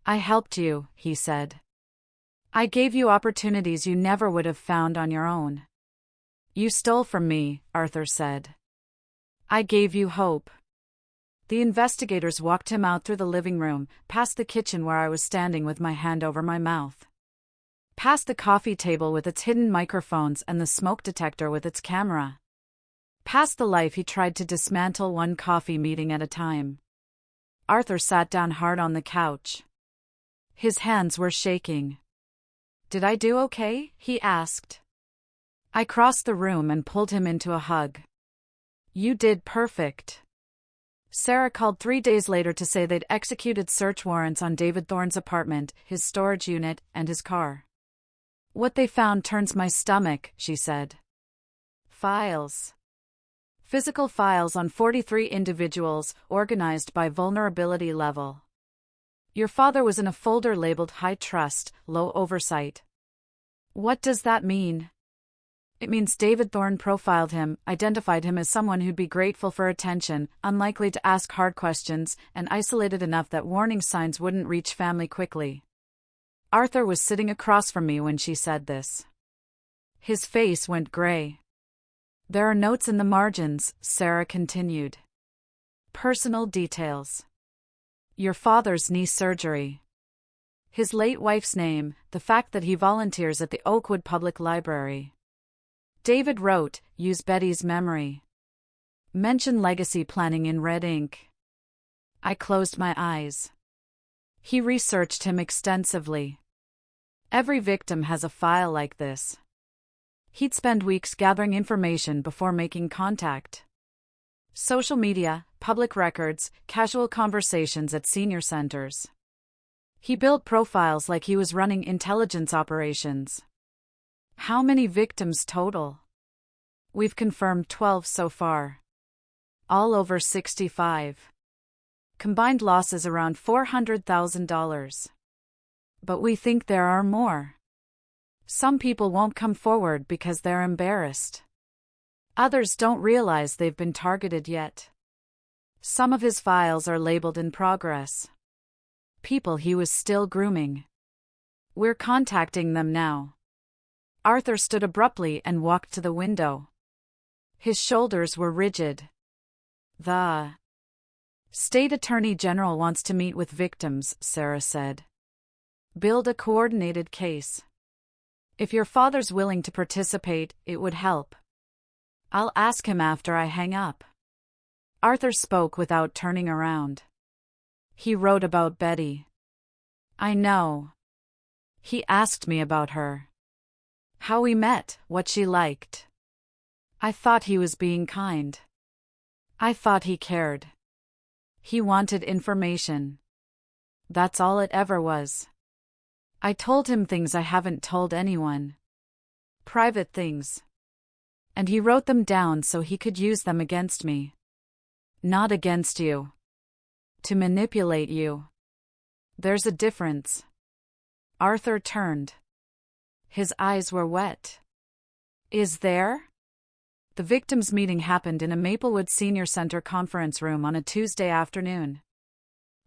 I helped you, he said. I gave you opportunities you never would have found on your own. You stole from me, Arthur said. I gave you hope. The investigators walked him out through the living room, past the kitchen where I was standing with my hand over my mouth. Past the coffee table with its hidden microphones and the smoke detector with its camera. Past the life he tried to dismantle one coffee meeting at a time. Arthur sat down hard on the couch. His hands were shaking. Did I do okay? He asked. I crossed the room and pulled him into a hug. You did perfect. Sarah called 3 days later to say they'd executed search warrants on David Thorne's apartment, his storage unit, and his car. What they found turns my stomach, she said. Files. Physical files on 43 individuals, organized by vulnerability level. Your father was in a folder labeled high trust, low oversight. What does that mean? It means David Thorne profiled him, identified him as someone who'd be grateful for attention, unlikely to ask hard questions, and isolated enough that warning signs wouldn't reach family quickly. Arthur was sitting across from me when she said this. His face went gray. There are notes in the margins, Sarah continued. Personal details. Your father's knee surgery. His late wife's name, the fact that he volunteers at the Oakwood Public Library. David wrote, use Betty's memory. Mention legacy planning in red ink. I closed my eyes. He researched him extensively. Every victim has a file like this. He'd spend weeks gathering information before making contact. Social media, public records, casual conversations at senior centers. He built profiles like he was running intelligence operations. How many victims total? We've confirmed 12 so far. All over 65. Combined losses around $400,000. But we think there are more. Some people won't come forward because they're embarrassed. Others don't realize they've been targeted yet. Some of his files are labeled in progress. People he was still grooming. We're contacting them now. Arthur stood abruptly and walked to the window. His shoulders were rigid. The State Attorney General wants to meet with victims, Sarah said. Build a coordinated case. If your father's willing to participate, it would help. I'll ask him after I hang up. Arthur spoke without turning around. He wrote about Betty. I know. He asked me about her. How we met, what she liked. I thought he was being kind. I thought he cared. He wanted information. That's all it ever was. I told him things I haven't told anyone. Private things. And he wrote them down so he could use them against me. Not against you. To manipulate you. There's a difference. Arthur turned. His eyes were wet. Is there? The victims' meeting happened in a Maplewood Senior Center conference room on a Tuesday afternoon.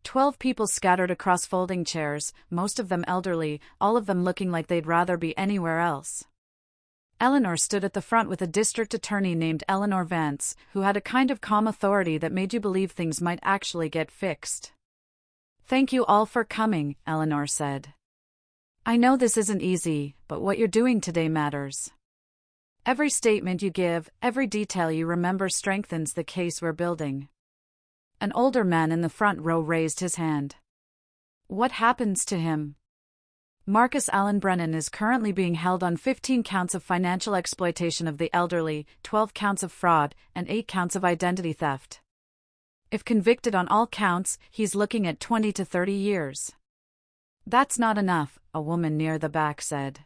12 people scattered across folding chairs, most of them elderly, all of them looking like they'd rather be anywhere else. Eleanor stood at the front with a district attorney named Eleanor Vance, who had a kind of calm authority that made you believe things might actually get fixed. Thank you all for coming, Eleanor said. I know this isn't easy, but what you're doing today matters. Every statement you give, every detail you remember strengthens the case we're building. An older man in the front row raised his hand. What happens to him? Marcus Allen Brennan is currently being held on 15 counts of financial exploitation of the elderly, 12 counts of fraud, and 8 counts of identity theft. If convicted on all counts, he's looking at 20 to 30 years. That's not enough, a woman near the back said.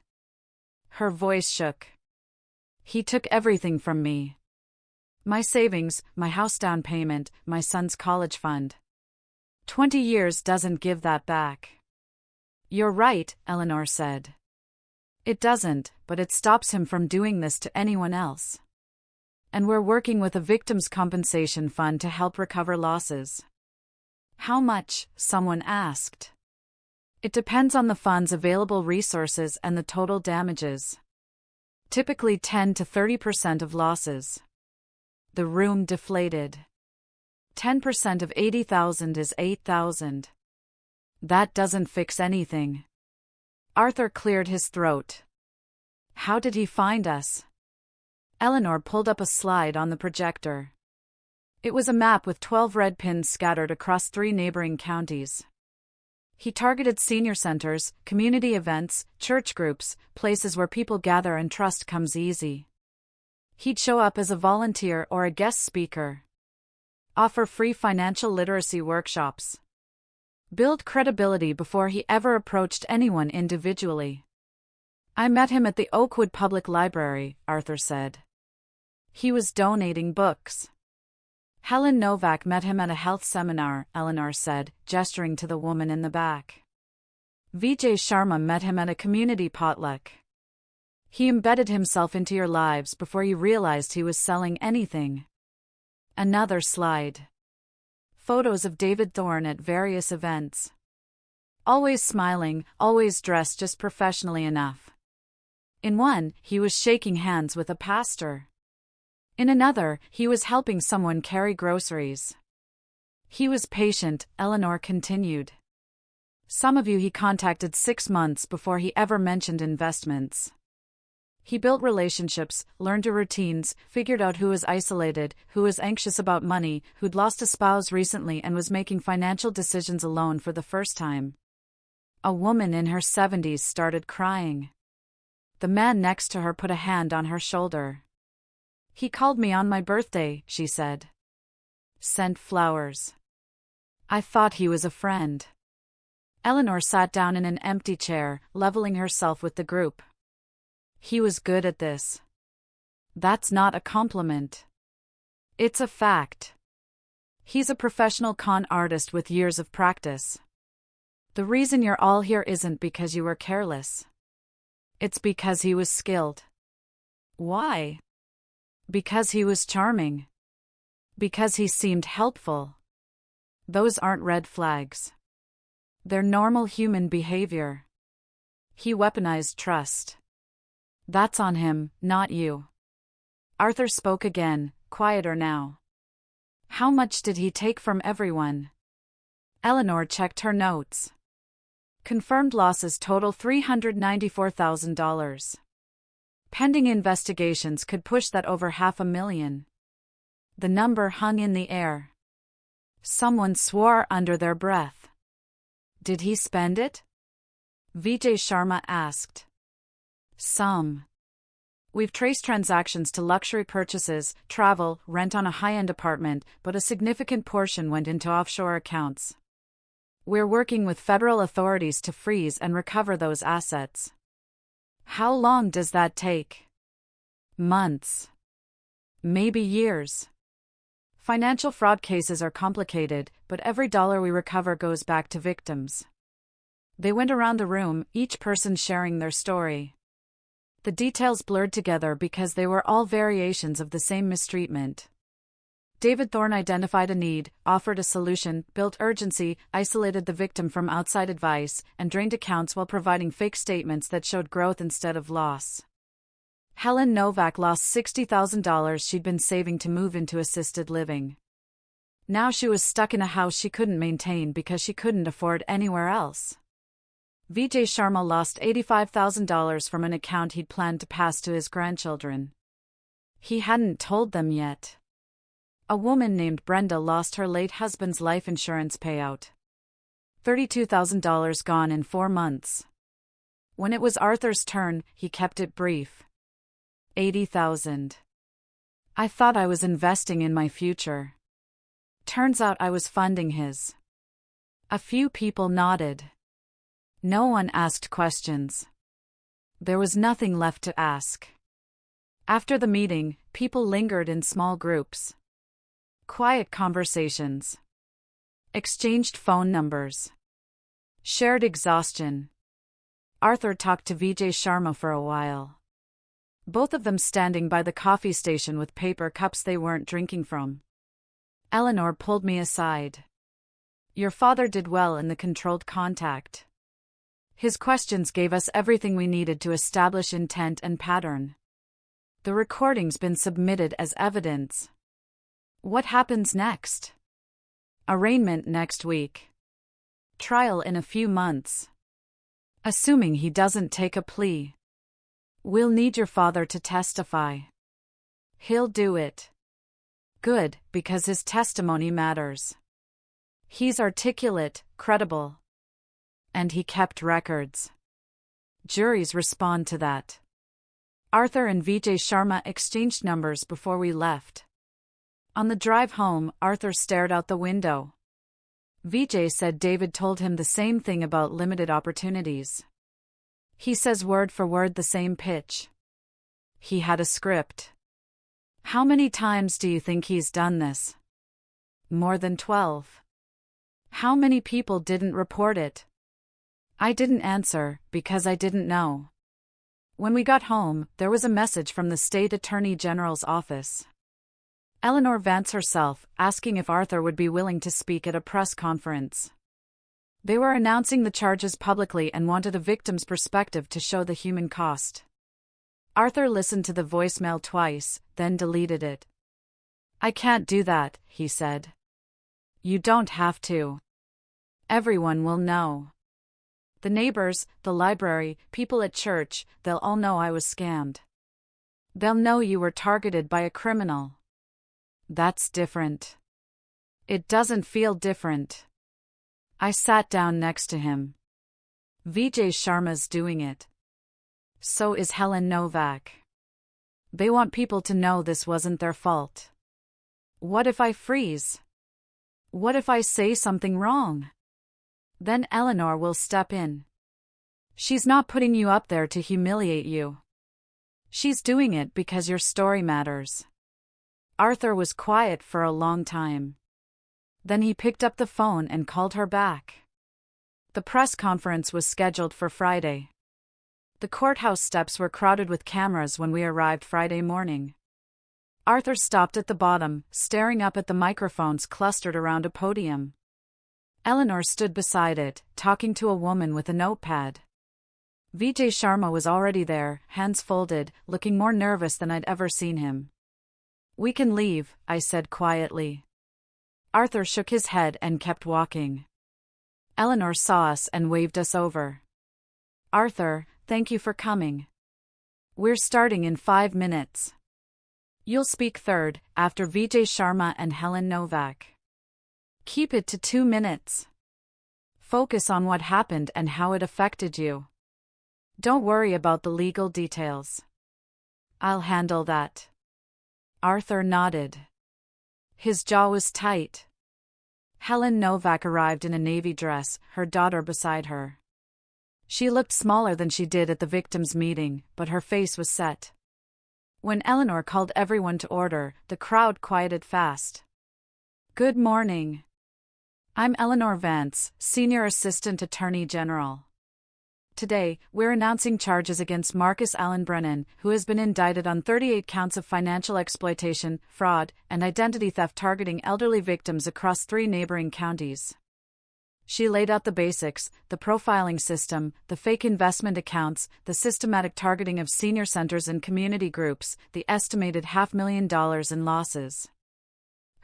Her voice shook. He took everything from me. My savings, my house down payment, my son's college fund. 20 years doesn't give that back. You're right, Eleanor said. It doesn't, but it stops him from doing this to anyone else. And we're working with a victims' compensation fund to help recover losses. How much? Someone asked. It depends on the fund's available resources and the total damages. Typically 10 to 30% of losses. The room deflated. 10% of 80,000 is 8,000. That doesn't fix anything. Arthur cleared his throat. How did he find us? Eleanor pulled up a slide on the projector. It was a map with 12 red pins scattered across 3 neighboring counties. He targeted senior centers, community events, church groups, places where people gather and trust comes easy. He'd show up as a volunteer or a guest speaker. Offer free financial literacy workshops. Build credibility before he ever approached anyone individually. I met him at the Oakwood Public Library, Arthur said. He was donating books. Helen Novak met him at a health seminar, Eleanor said, gesturing to the woman in the back. Vijay Sharma met him at a community potluck. He embedded himself into your lives before you realized he was selling anything. Another slide. Photos of David Thorne at various events. Always smiling, always dressed just professionally enough. In one, he was shaking hands with a pastor. In another, he was helping someone carry groceries. He was patient, Eleanor continued. Some of you he contacted 6 months before he ever mentioned investments. He built relationships, learned your routines, figured out who was isolated, who was anxious about money, who'd lost a spouse recently and was making financial decisions alone for the first time. A woman in her 70s started crying. The man next to her put a hand on her shoulder. He called me on my birthday, she said. Sent flowers. I thought he was a friend. Eleanor sat down in an empty chair, leveling herself with the group. He was good at this. That's not a compliment. It's a fact. He's a professional con artist with years of practice. The reason you're all here isn't because you were careless. It's because he was skilled. Why? Because he was charming. Because he seemed helpful. Those aren't red flags. They're normal human behavior. He weaponized trust. That's on him, not you. Arthur spoke again, quieter now. How much did he take from everyone? Eleanor checked her notes. Confirmed losses total $394,000. Pending investigations could push that over $500,000. The number hung in the air. Someone swore under their breath. Did he spend it? Vijay Sharma asked. Some. We've traced transactions to luxury purchases, travel, rent on a high-end apartment, but a significant portion went into offshore accounts. We're working with federal authorities to freeze and recover those assets. How long does that take? Months. Maybe years. Financial fraud cases are complicated, but every dollar we recover goes back to victims. They went around the room, each person sharing their story. The details blurred together because they were all variations of the same mistreatment. David Thorne identified a need, offered a solution, built urgency, isolated the victim from outside advice, and drained accounts while providing fake statements that showed growth instead of loss. Helen Novak lost $60,000 she'd been saving to move into assisted living. Now she was stuck in a house she couldn't maintain because she couldn't afford anywhere else. Vijay Sharma lost $85,000 from an account he'd planned to pass to his grandchildren. He hadn't told them yet. A woman named Brenda lost her late husband's life insurance payout. $32,000 gone in 4 months. When it was Arthur's turn, he kept it brief. $80,000. I thought I was investing in my future. Turns out I was funding his. A few people nodded. No one asked questions. There was nothing left to ask. After the meeting, people lingered in small groups. Quiet conversations. Exchanged phone numbers. Shared exhaustion. Arthur talked to Vijay Sharma for a while. Both of them standing by the coffee station with paper cups they weren't drinking from. Eleanor pulled me aside. Your father did well in the controlled contact. His questions gave us everything we needed to establish intent and pattern. The recording's been submitted as evidence. What happens next? Arraignment next week. Trial in a few months. Assuming he doesn't take a plea. We'll need your father to testify. He'll do it. Good, because his testimony matters. He's articulate, credible. And he kept records. Juries respond to that. Arthur and Vijay Sharma exchanged numbers before we left. On the drive home, Arthur stared out the window. Vijay said David told him the same thing about limited opportunities. He says word for word the same pitch. He had a script. How many times do you think he's done this? More than 12. How many people didn't report it? I didn't answer, because I didn't know. When we got home, there was a message from the State Attorney General's office. Eleanor Vance herself, asking if Arthur would be willing to speak at a press conference. They were announcing the charges publicly and wanted a victim's perspective to show the human cost. Arthur listened to the voicemail twice, then deleted it. I can't do that, he said. You don't have to. Everyone will know. The neighbors, the library, people at church, they'll all know I was scammed. They'll know you were targeted by a criminal. That's different. It doesn't feel different. I sat down next to him. Vijay Sharma's doing it. So is Helen Novak. They want people to know this wasn't their fault. What if I freeze? What if I say something wrong? Then Eleanor will step in. She's not putting you up there to humiliate you. She's doing it because your story matters. Arthur was quiet for a long time. Then he picked up the phone and called her back. The press conference was scheduled for Friday. The courthouse steps were crowded with cameras when we arrived Friday morning. Arthur stopped at the bottom, staring up at the microphones clustered around a podium. Eleanor stood beside it, talking to a woman with a notepad. Vijay Sharma was already there, hands folded, looking more nervous than I'd ever seen him. We can leave, I said quietly. Arthur shook his head and kept walking. Eleanor saw us and waved us over. Arthur, thank you for coming. We're starting in 5 minutes. You'll speak third, after Vijay Sharma and Helen Novak. Keep it to 2 minutes. Focus on what happened and how it affected you. Don't worry about the legal details. I'll handle that. Arthur nodded. His jaw was tight. Helen Novak arrived in a navy dress, her daughter beside her. She looked smaller than she did at the victims' meeting, but her face was set. When Eleanor called everyone to order, the crowd quieted fast. Good morning. I'm Eleanor Vance, Senior Assistant Attorney General. Today, we're announcing charges against Marcus Allen Brennan, who has been indicted on 38 counts of financial exploitation, fraud, and identity theft targeting elderly victims across 3 neighboring counties. She laid out the basics: the profiling system, the fake investment accounts, the systematic targeting of senior centers and community groups, the estimated $500,000 in losses.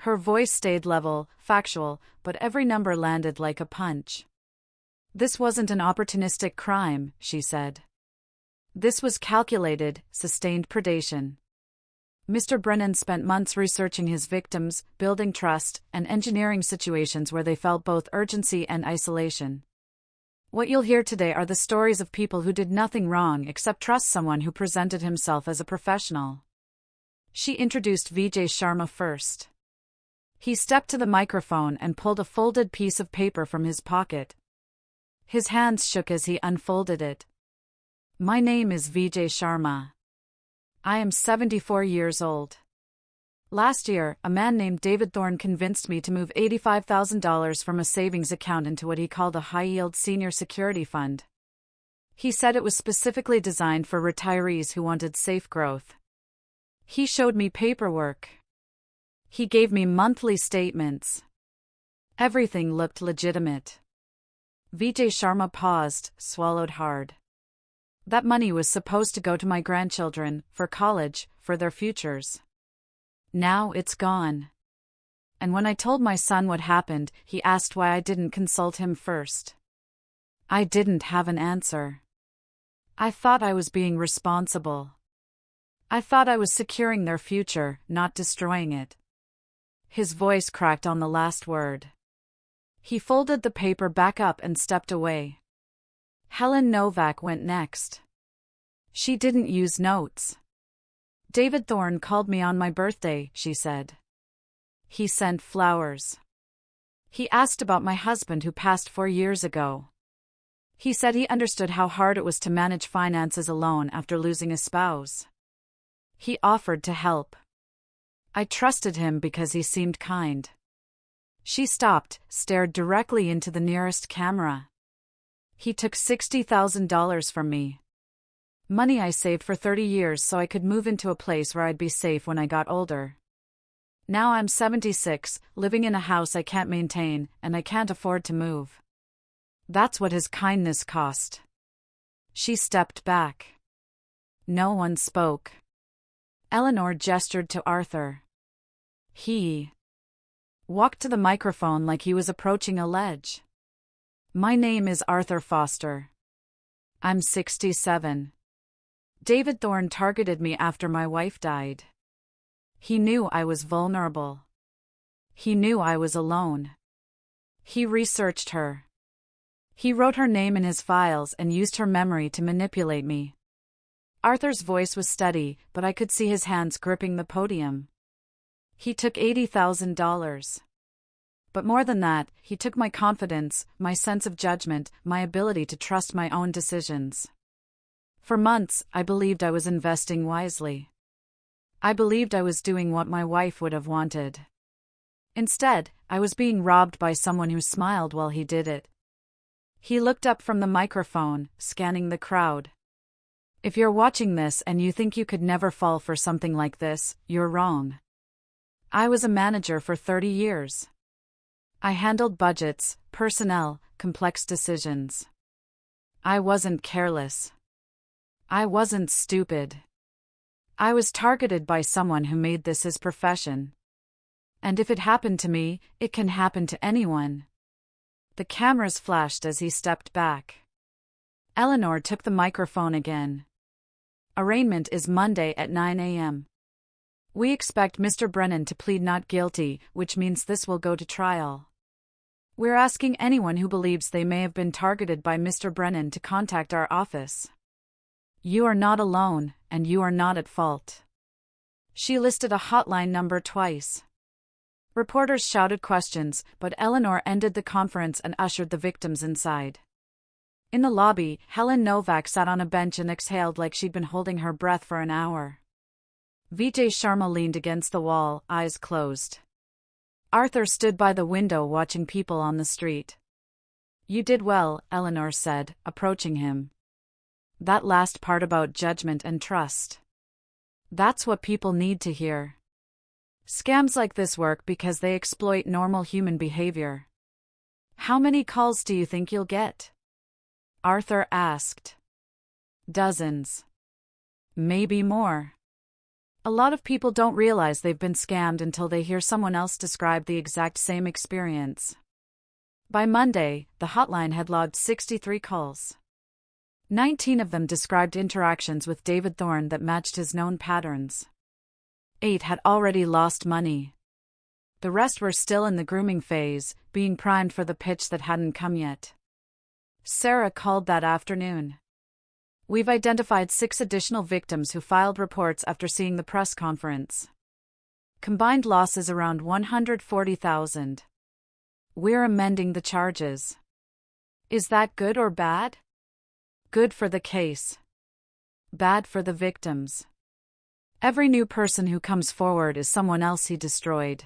Her voice stayed level, factual, but every number landed like a punch. This wasn't an opportunistic crime, she said. This was calculated, sustained predation. Mr. Brennan spent months researching his victims, building trust, and engineering situations where they felt both urgency and isolation. What you'll hear today are the stories of people who did nothing wrong except trust someone who presented himself as a professional. She introduced Vijay Sharma first. He stepped to the microphone and pulled a folded piece of paper from his pocket. His hands shook as he unfolded it. My name is Vijay Sharma. I am 74 years old. Last year, a man named David Thorne convinced me to move $85,000 from a savings account into what he called a high-yield senior security fund. He said it was specifically designed for retirees who wanted safe growth. He showed me paperwork. He gave me monthly statements. Everything looked legitimate. Vijay Sharma paused, swallowed hard. That money was supposed to go to my grandchildren, for college, for their futures. Now it's gone. And when I told my son what happened, he asked why I didn't consult him first. I didn't have an answer. I thought I was being responsible. I thought I was securing their future, not destroying it. His voice cracked on the last word. He folded the paper back up and stepped away. Helen Novak went next. She didn't use notes. David Thorne called me on my birthday, she said. He sent flowers. He asked about my husband who passed 4 years ago. He said he understood how hard it was to manage finances alone after losing a spouse. He offered to help. I trusted him because he seemed kind. She stopped, stared directly into the nearest camera. He took $60,000 from me. Money I saved for 30 years so I could move into a place where I'd be safe when I got older. Now I'm 76, living in a house I can't maintain, and I can't afford to move. That's what his kindness cost. She stepped back. No one spoke. Eleanor gestured to Arthur. He walked to the microphone like he was approaching a ledge. My name is Arthur Foster. I'm 67. David Thorne targeted me after my wife died. He knew I was vulnerable. He knew I was alone. He researched her. He wrote her name in his files and used her memory to manipulate me. Arthur's voice was steady, but I could see his hands gripping the podium. He took $80,000. But more than that, he took my confidence, my sense of judgment, my ability to trust my own decisions. For months, I believed I was investing wisely. I believed I was doing what my wife would have wanted. Instead, I was being robbed by someone who smiled while he did it. He looked up from the microphone, scanning the crowd. If you're watching this and you think you could never fall for something like this, you're wrong. I was a manager for 30 years. I handled budgets, personnel, complex decisions. I wasn't careless. I wasn't stupid. I was targeted by someone who made this his profession. And if it happened to me, it can happen to anyone. The cameras flashed as he stepped back. Eleanor took the microphone again. Arraignment is Monday at 9 a.m. We expect Mr. Brennan to plead not guilty, which means this will go to trial. We're asking anyone who believes they may have been targeted by Mr. Brennan to contact our office. You are not alone, and you are not at fault." She listed a hotline number twice. Reporters shouted questions, but Eleanor ended the conference and ushered the victims inside. In the lobby, Helen Novak sat on a bench and exhaled like she'd been holding her breath for an hour. Vijay Sharma leaned against the wall, eyes closed. Arthur stood by the window watching people on the street. "You did well," Eleanor said, approaching him. "That last part about judgment and trust. That's what people need to hear. Scams like this work because they exploit normal human behavior." "How many calls do you think you'll get?" Arthur asked. "Dozens. Maybe more. A lot of people don't realize they've been scammed until they hear someone else describe the exact same experience." By Monday, the hotline had logged 63 calls. 19 of them described interactions with David Thorne that matched his known patterns. 8 had already lost money. The rest were still in the grooming phase, being primed for the pitch that hadn't come yet. Sarah called that afternoon. "We've identified 6 additional victims who filed reports after seeing the press conference. Combined losses around $140,000. We're amending the charges." "Is that good or bad?" "Good for the case. Bad for the victims. Every new person who comes forward is someone else he destroyed."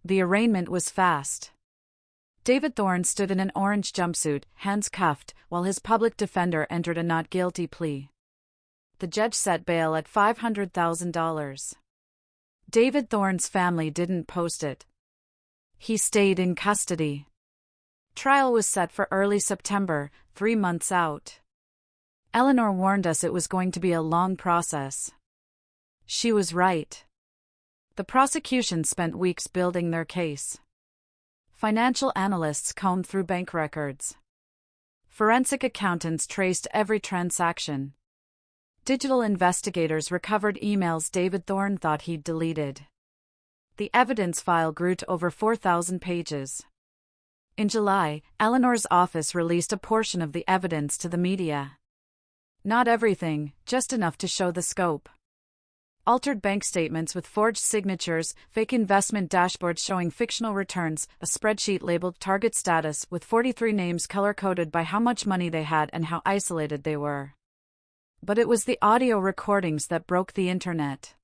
The arraignment was fast. David Thorne stood in an orange jumpsuit, hands cuffed, while his public defender entered a not guilty plea. The judge set bail at $500,000. David Thorne's family didn't post it. He stayed in custody. Trial was set for early September, 3 months out. Eleanor warned us it was going to be a long process. She was right. The prosecution spent weeks building their case. Financial analysts combed through bank records. Forensic accountants traced every transaction. Digital investigators recovered emails David Thorne thought he'd deleted. The evidence file grew to over 4,000 pages. In July, Eleanor's office released a portion of the evidence to the media. Not everything, just enough to show the scope. Altered bank statements with forged signatures, fake investment dashboards showing fictional returns, a spreadsheet labeled target status with 43 names color-coded by how much money they had and how isolated they were. But it was the audio recordings that broke the internet.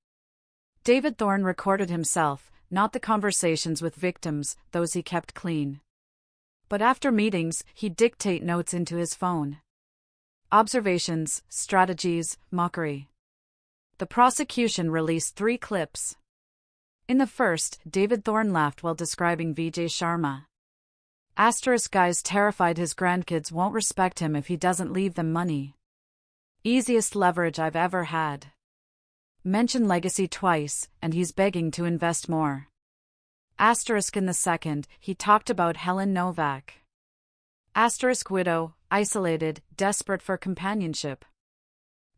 David Thorne recorded himself, not the conversations with victims, those he kept clean. But after meetings, he'd dictate notes into his phone. Observations, strategies, mockery. The prosecution released 3 clips. In the first, David Thorne laughed while describing Vijay Sharma. *Guy's terrified his grandkids won't respect him if he doesn't leave them money. Easiest leverage I've ever had. Mention legacy twice, and he's begging to invest more. In the second, he talked about Helen Novak. Widow, isolated, desperate for companionship.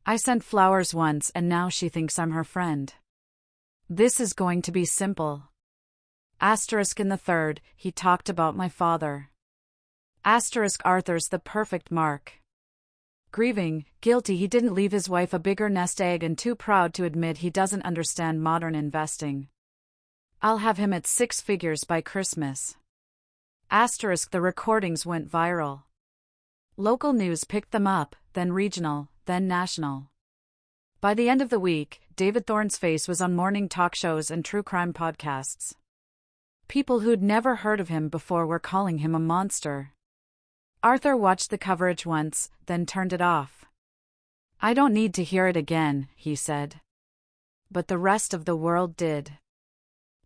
I sent flowers once and now she thinks I'm her friend. This is going to be simple. In the third, he talked about my father. Arthur's the perfect mark. Grieving, guilty he didn't leave his wife a bigger nest egg and too proud to admit he doesn't understand modern investing. I'll have him at 6 figures by Christmas. The recordings went viral. Local news picked them up, then regional, then national. By the end of the week, David Thorne's face was on morning talk shows and true crime podcasts. People who'd never heard of him before were calling him a monster. Arthur watched the coverage once, then turned it off. I don't need to hear it again, he said. But the rest of the world did.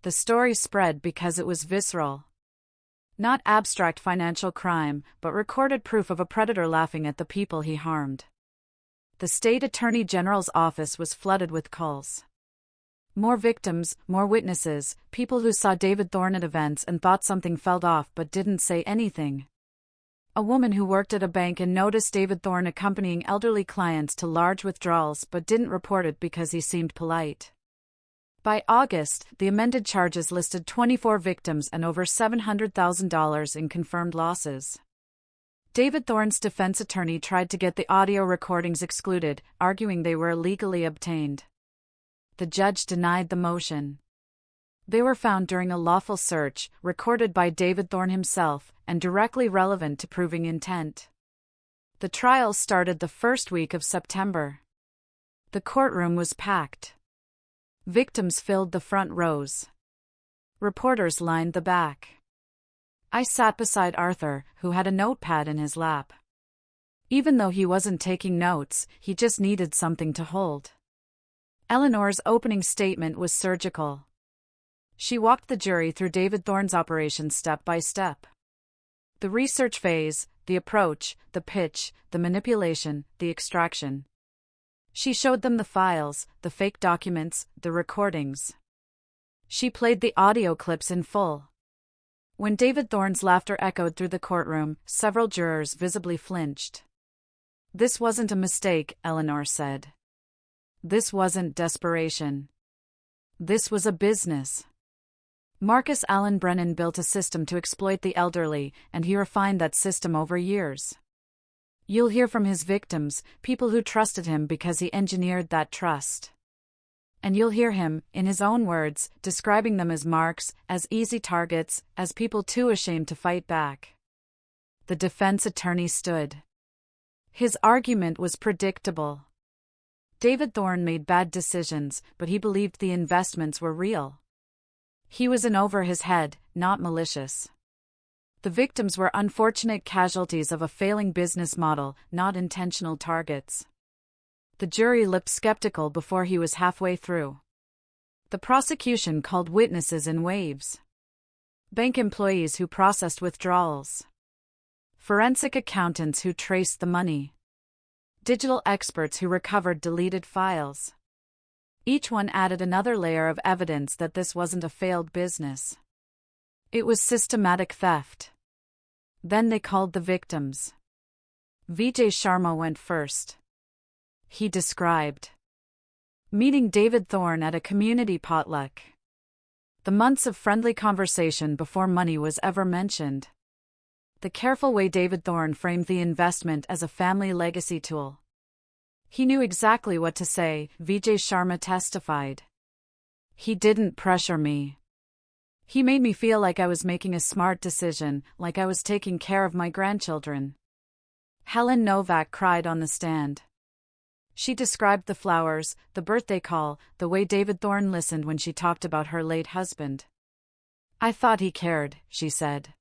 The story spread because it was visceral. Not abstract financial crime, but recorded proof of a predator laughing at the people he harmed. The state attorney general's office was flooded with calls. More victims, more witnesses, people who saw David Thorne at events and thought something fell off but didn't say anything. A woman who worked at a bank and noticed David Thorne accompanying elderly clients to large withdrawals but didn't report it because he seemed polite. By August, the amended charges listed 24 victims and over $700,000 in confirmed losses. David Thorne's defense attorney tried to get the audio recordings excluded, arguing they were illegally obtained. The judge denied the motion. They were found during a lawful search, recorded by David Thorne himself, and directly relevant to proving intent. The trial started the first week of September. The courtroom was packed. Victims filled the front rows. Reporters lined the back. I sat beside Arthur, who had a notepad in his lap. Even though he wasn't taking notes, he just needed something to hold. Eleanor's opening statement was surgical. She walked the jury through David Thorne's operation step by step. The research phase, the approach, the pitch, the manipulation, the extraction. She showed them the files, the fake documents, the recordings. She played the audio clips in full. When David Thorne's laughter echoed through the courtroom, several jurors visibly flinched. This wasn't a mistake, Eleanor said. This wasn't desperation. This was a business. Marcus Allen Brennan built a system to exploit the elderly, and he refined that system over years. You'll hear from his victims, people who trusted him because he engineered that trust. And you'll hear him, in his own words, describing them as marks, as easy targets, as people too ashamed to fight back. The defense attorney stood. His argument was predictable. David Thorne made bad decisions, but he believed the investments were real. He was in over his head, not malicious. The victims were unfortunate casualties of a failing business model, not intentional targets. The jury looked skeptical before he was halfway through. The prosecution called witnesses in waves. Bank employees who processed withdrawals. Forensic accountants who traced the money. Digital experts who recovered deleted files. Each one added another layer of evidence that this wasn't a failed business. It was systematic theft. Then they called the victims. Vijay Sharma went first. He described meeting David Thorne at a community potluck. The months of friendly conversation before money was ever mentioned. The careful way David Thorne framed the investment as a family legacy tool. He knew exactly what to say, Vijay Sharma testified. He didn't pressure me. He made me feel like I was making a smart decision, like I was taking care of my grandchildren. Helen Novak cried on the stand. She described the flowers, the birthday call, the way David Thorne listened when she talked about her late husband. I thought he cared, she said.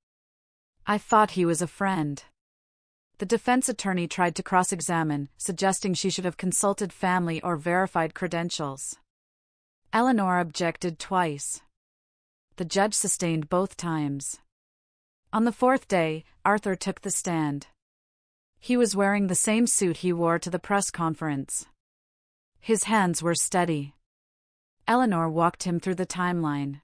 I thought he was a friend. The defense attorney tried to cross-examine, suggesting she should have consulted family or verified credentials. Eleanor objected twice. The judge sustained both times. On the fourth day, Arthur took the stand. He was wearing the same suit he wore to the press conference. His hands were steady. Eleanor walked him through the timeline.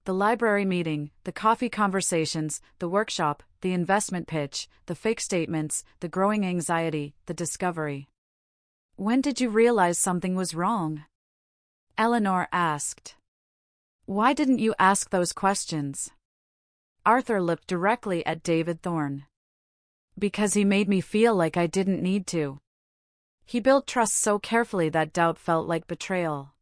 The library meeting, the coffee conversations, the workshop, the investment pitch, the fake statements, the growing anxiety, the discovery. When did you realize something was wrong? Eleanor asked. Why didn't you ask those questions? Arthur looked directly at David Thorne. Because he made me feel like I didn't need to. He built trust so carefully that doubt felt like betrayal.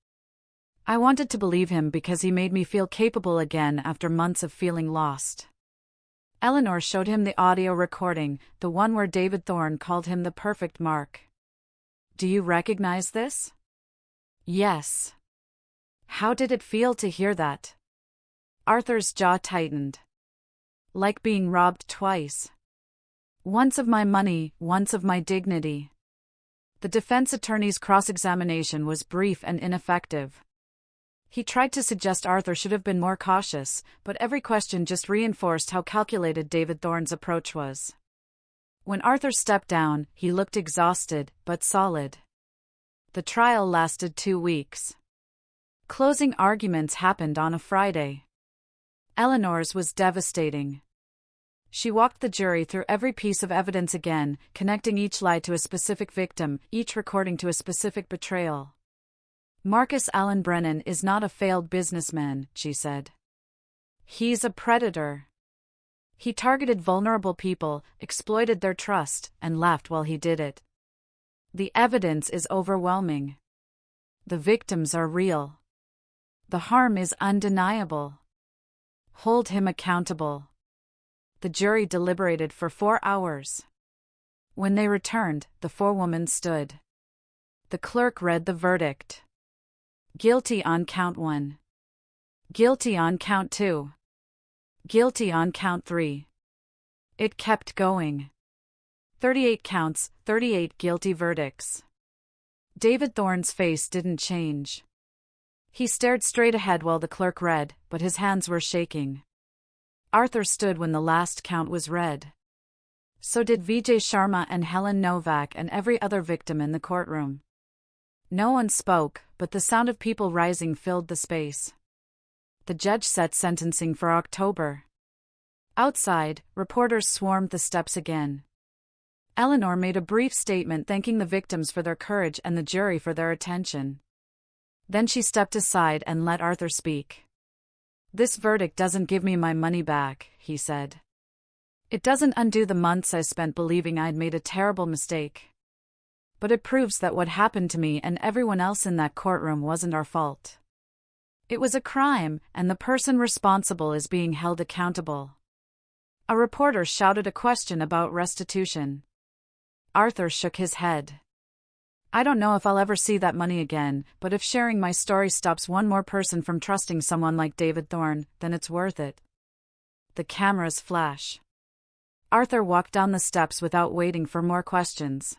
I wanted to believe him because he made me feel capable again after months of feeling lost. Eleanor showed him the audio recording, the one where David Thorne called him the perfect mark. Do you recognize this? Yes. How did it feel to hear that? Arthur's jaw tightened. Like being robbed twice. Once of my money, once of my dignity. The defense attorney's cross-examination was brief and ineffective. He tried to suggest Arthur should have been more cautious, but every question just reinforced how calculated David Thorne's approach was. When Arthur stepped down, he looked exhausted, but solid. The trial lasted 2 weeks. Closing arguments happened on a Friday. Eleanor's was devastating. She walked the jury through every piece of evidence again, connecting each lie to a specific victim, each recording to a specific betrayal. Marcus Allen Brennan is not a failed businessman, she said. He's a predator. He targeted vulnerable people, exploited their trust, and laughed while he did it. The evidence is overwhelming. The victims are real. The harm is undeniable. Hold him accountable. The jury deliberated for 4 hours. When they returned, the forewoman stood. The clerk read the verdict. Guilty on count 1. Guilty on count 2. Guilty on count 3. It kept going. 38 counts, 38 guilty verdicts. David Thorne's face didn't change. He stared straight ahead while the clerk read, but his hands were shaking. Arthur stood when the last count was read. So did Vijay Sharma and Helen Novak and every other victim in the courtroom. No one spoke, but the sound of people rising filled the space. The judge set sentencing for October. Outside, reporters swarmed the steps again. Eleanor made a brief statement thanking the victims for their courage and the jury for their attention. Then she stepped aside and let Arthur speak. "This verdict doesn't give me my money back," he said. "It doesn't undo the months I spent believing I'd made a terrible mistake. But it proves that what happened to me and everyone else in that courtroom wasn't our fault. It was a crime, and the person responsible is being held accountable." A reporter shouted a question about restitution. Arthur shook his head. "I don't know if I'll ever see that money again, but if sharing my story stops one more person from trusting someone like David Thorne, then it's worth it." The cameras flash. Arthur walked down the steps without waiting for more questions.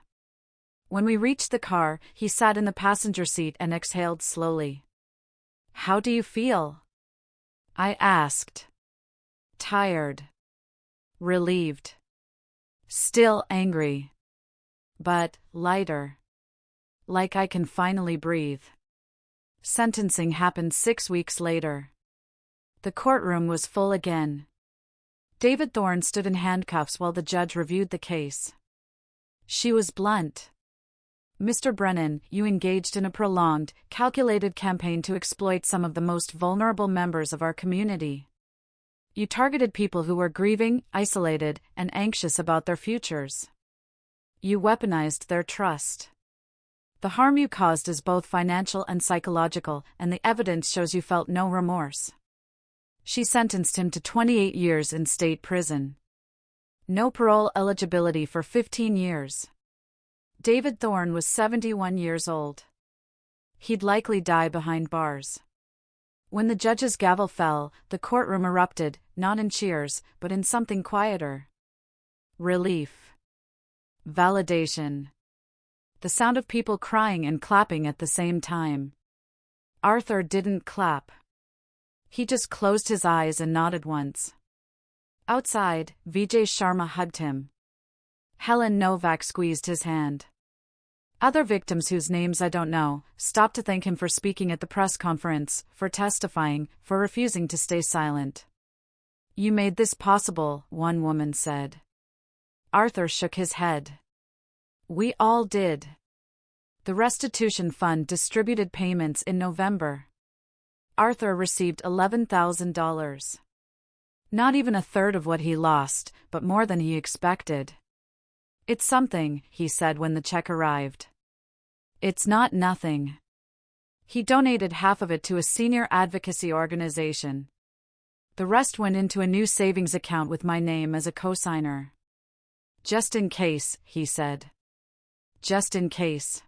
When we reached the car, he sat in the passenger seat and exhaled slowly. "How do you feel?" I asked. "Tired. Relieved. Still angry. But lighter. Like I can finally breathe." Sentencing happened 6 weeks later. The courtroom was full again. David Thorne stood in handcuffs while the judge reviewed the case. She was blunt. "Mr. Brennan, you engaged in a prolonged, calculated campaign to exploit some of the most vulnerable members of our community. You targeted people who were grieving, isolated, and anxious about their futures. You weaponized their trust. The harm you caused is both financial and psychological, and the evidence shows you felt no remorse." She sentenced him to 28 years in state prison. No parole eligibility for 15 years. David Thorne was 71 years old. He'd likely die behind bars. When the judge's gavel fell, the courtroom erupted, not in cheers, but in something quieter. Relief. Validation. The sound of people crying and clapping at the same time. Arthur didn't clap. He just closed his eyes and nodded once. Outside, Vijay Sharma hugged him. Helen Novak squeezed his hand. Other victims whose names I don't know stopped to thank him for speaking at the press conference, for testifying, for refusing to stay silent. "You made this possible," one woman said. Arthur shook his head. "We all did." The restitution fund distributed payments in November. Arthur received $11,000. Not even a third of what he lost, but more than he expected. "It's something," he said when the check arrived. "It's not nothing." He donated half of it to a senior advocacy organization. The rest went into a new savings account with my name as a cosigner. "Just in case," he said. Just in case.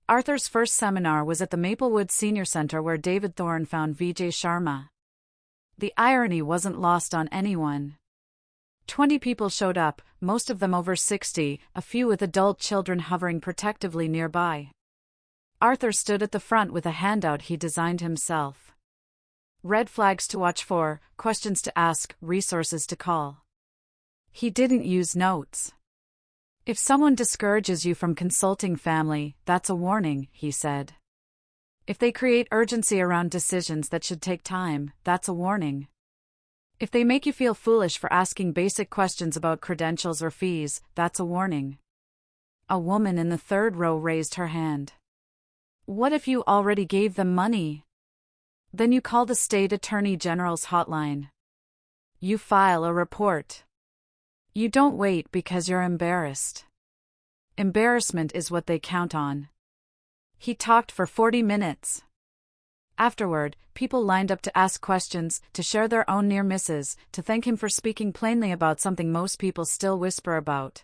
Arthur's first seminar was at the Maplewood Senior Center where David Thorne found Vijay Sharma. The irony wasn't lost on anyone. 20 people showed up, most of them over 60, a few with adult children hovering protectively nearby. Arthur stood at the front with a handout he designed himself. Red flags to watch for, questions to ask, resources to call. He didn't use notes. "If someone discourages you from consulting family, that's a warning," he said. "If they create urgency around decisions that should take time, that's a warning. If they make you feel foolish for asking basic questions about credentials or fees, that's a warning." A woman in the third row raised her hand. What if you already gave them money? Then you call the state attorney general's hotline. You file a report. You don't wait because you're embarrassed. Embarrassment is what they count on. He talked for 40 minutes. Afterward, people lined up to ask questions, to share their own near misses, to thank him for speaking plainly about something most people still whisper about.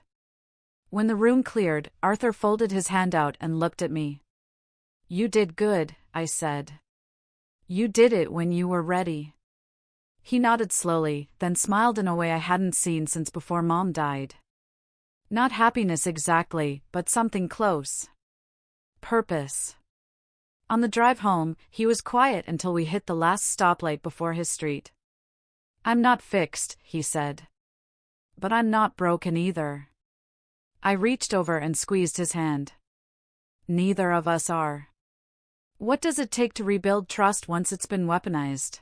When the room cleared, Arthur folded his hand out and looked at me. You did good, I said. You did it when you were ready. He nodded slowly, then smiled in a way I hadn't seen since before Mom died. Not happiness exactly, but something close. Purpose. On the drive home, he was quiet until we hit the last stoplight before his street. I'm not fixed, he said. But I'm not broken either. I reached over and squeezed his hand. Neither of us are. What does it take to rebuild trust once it's been weaponized?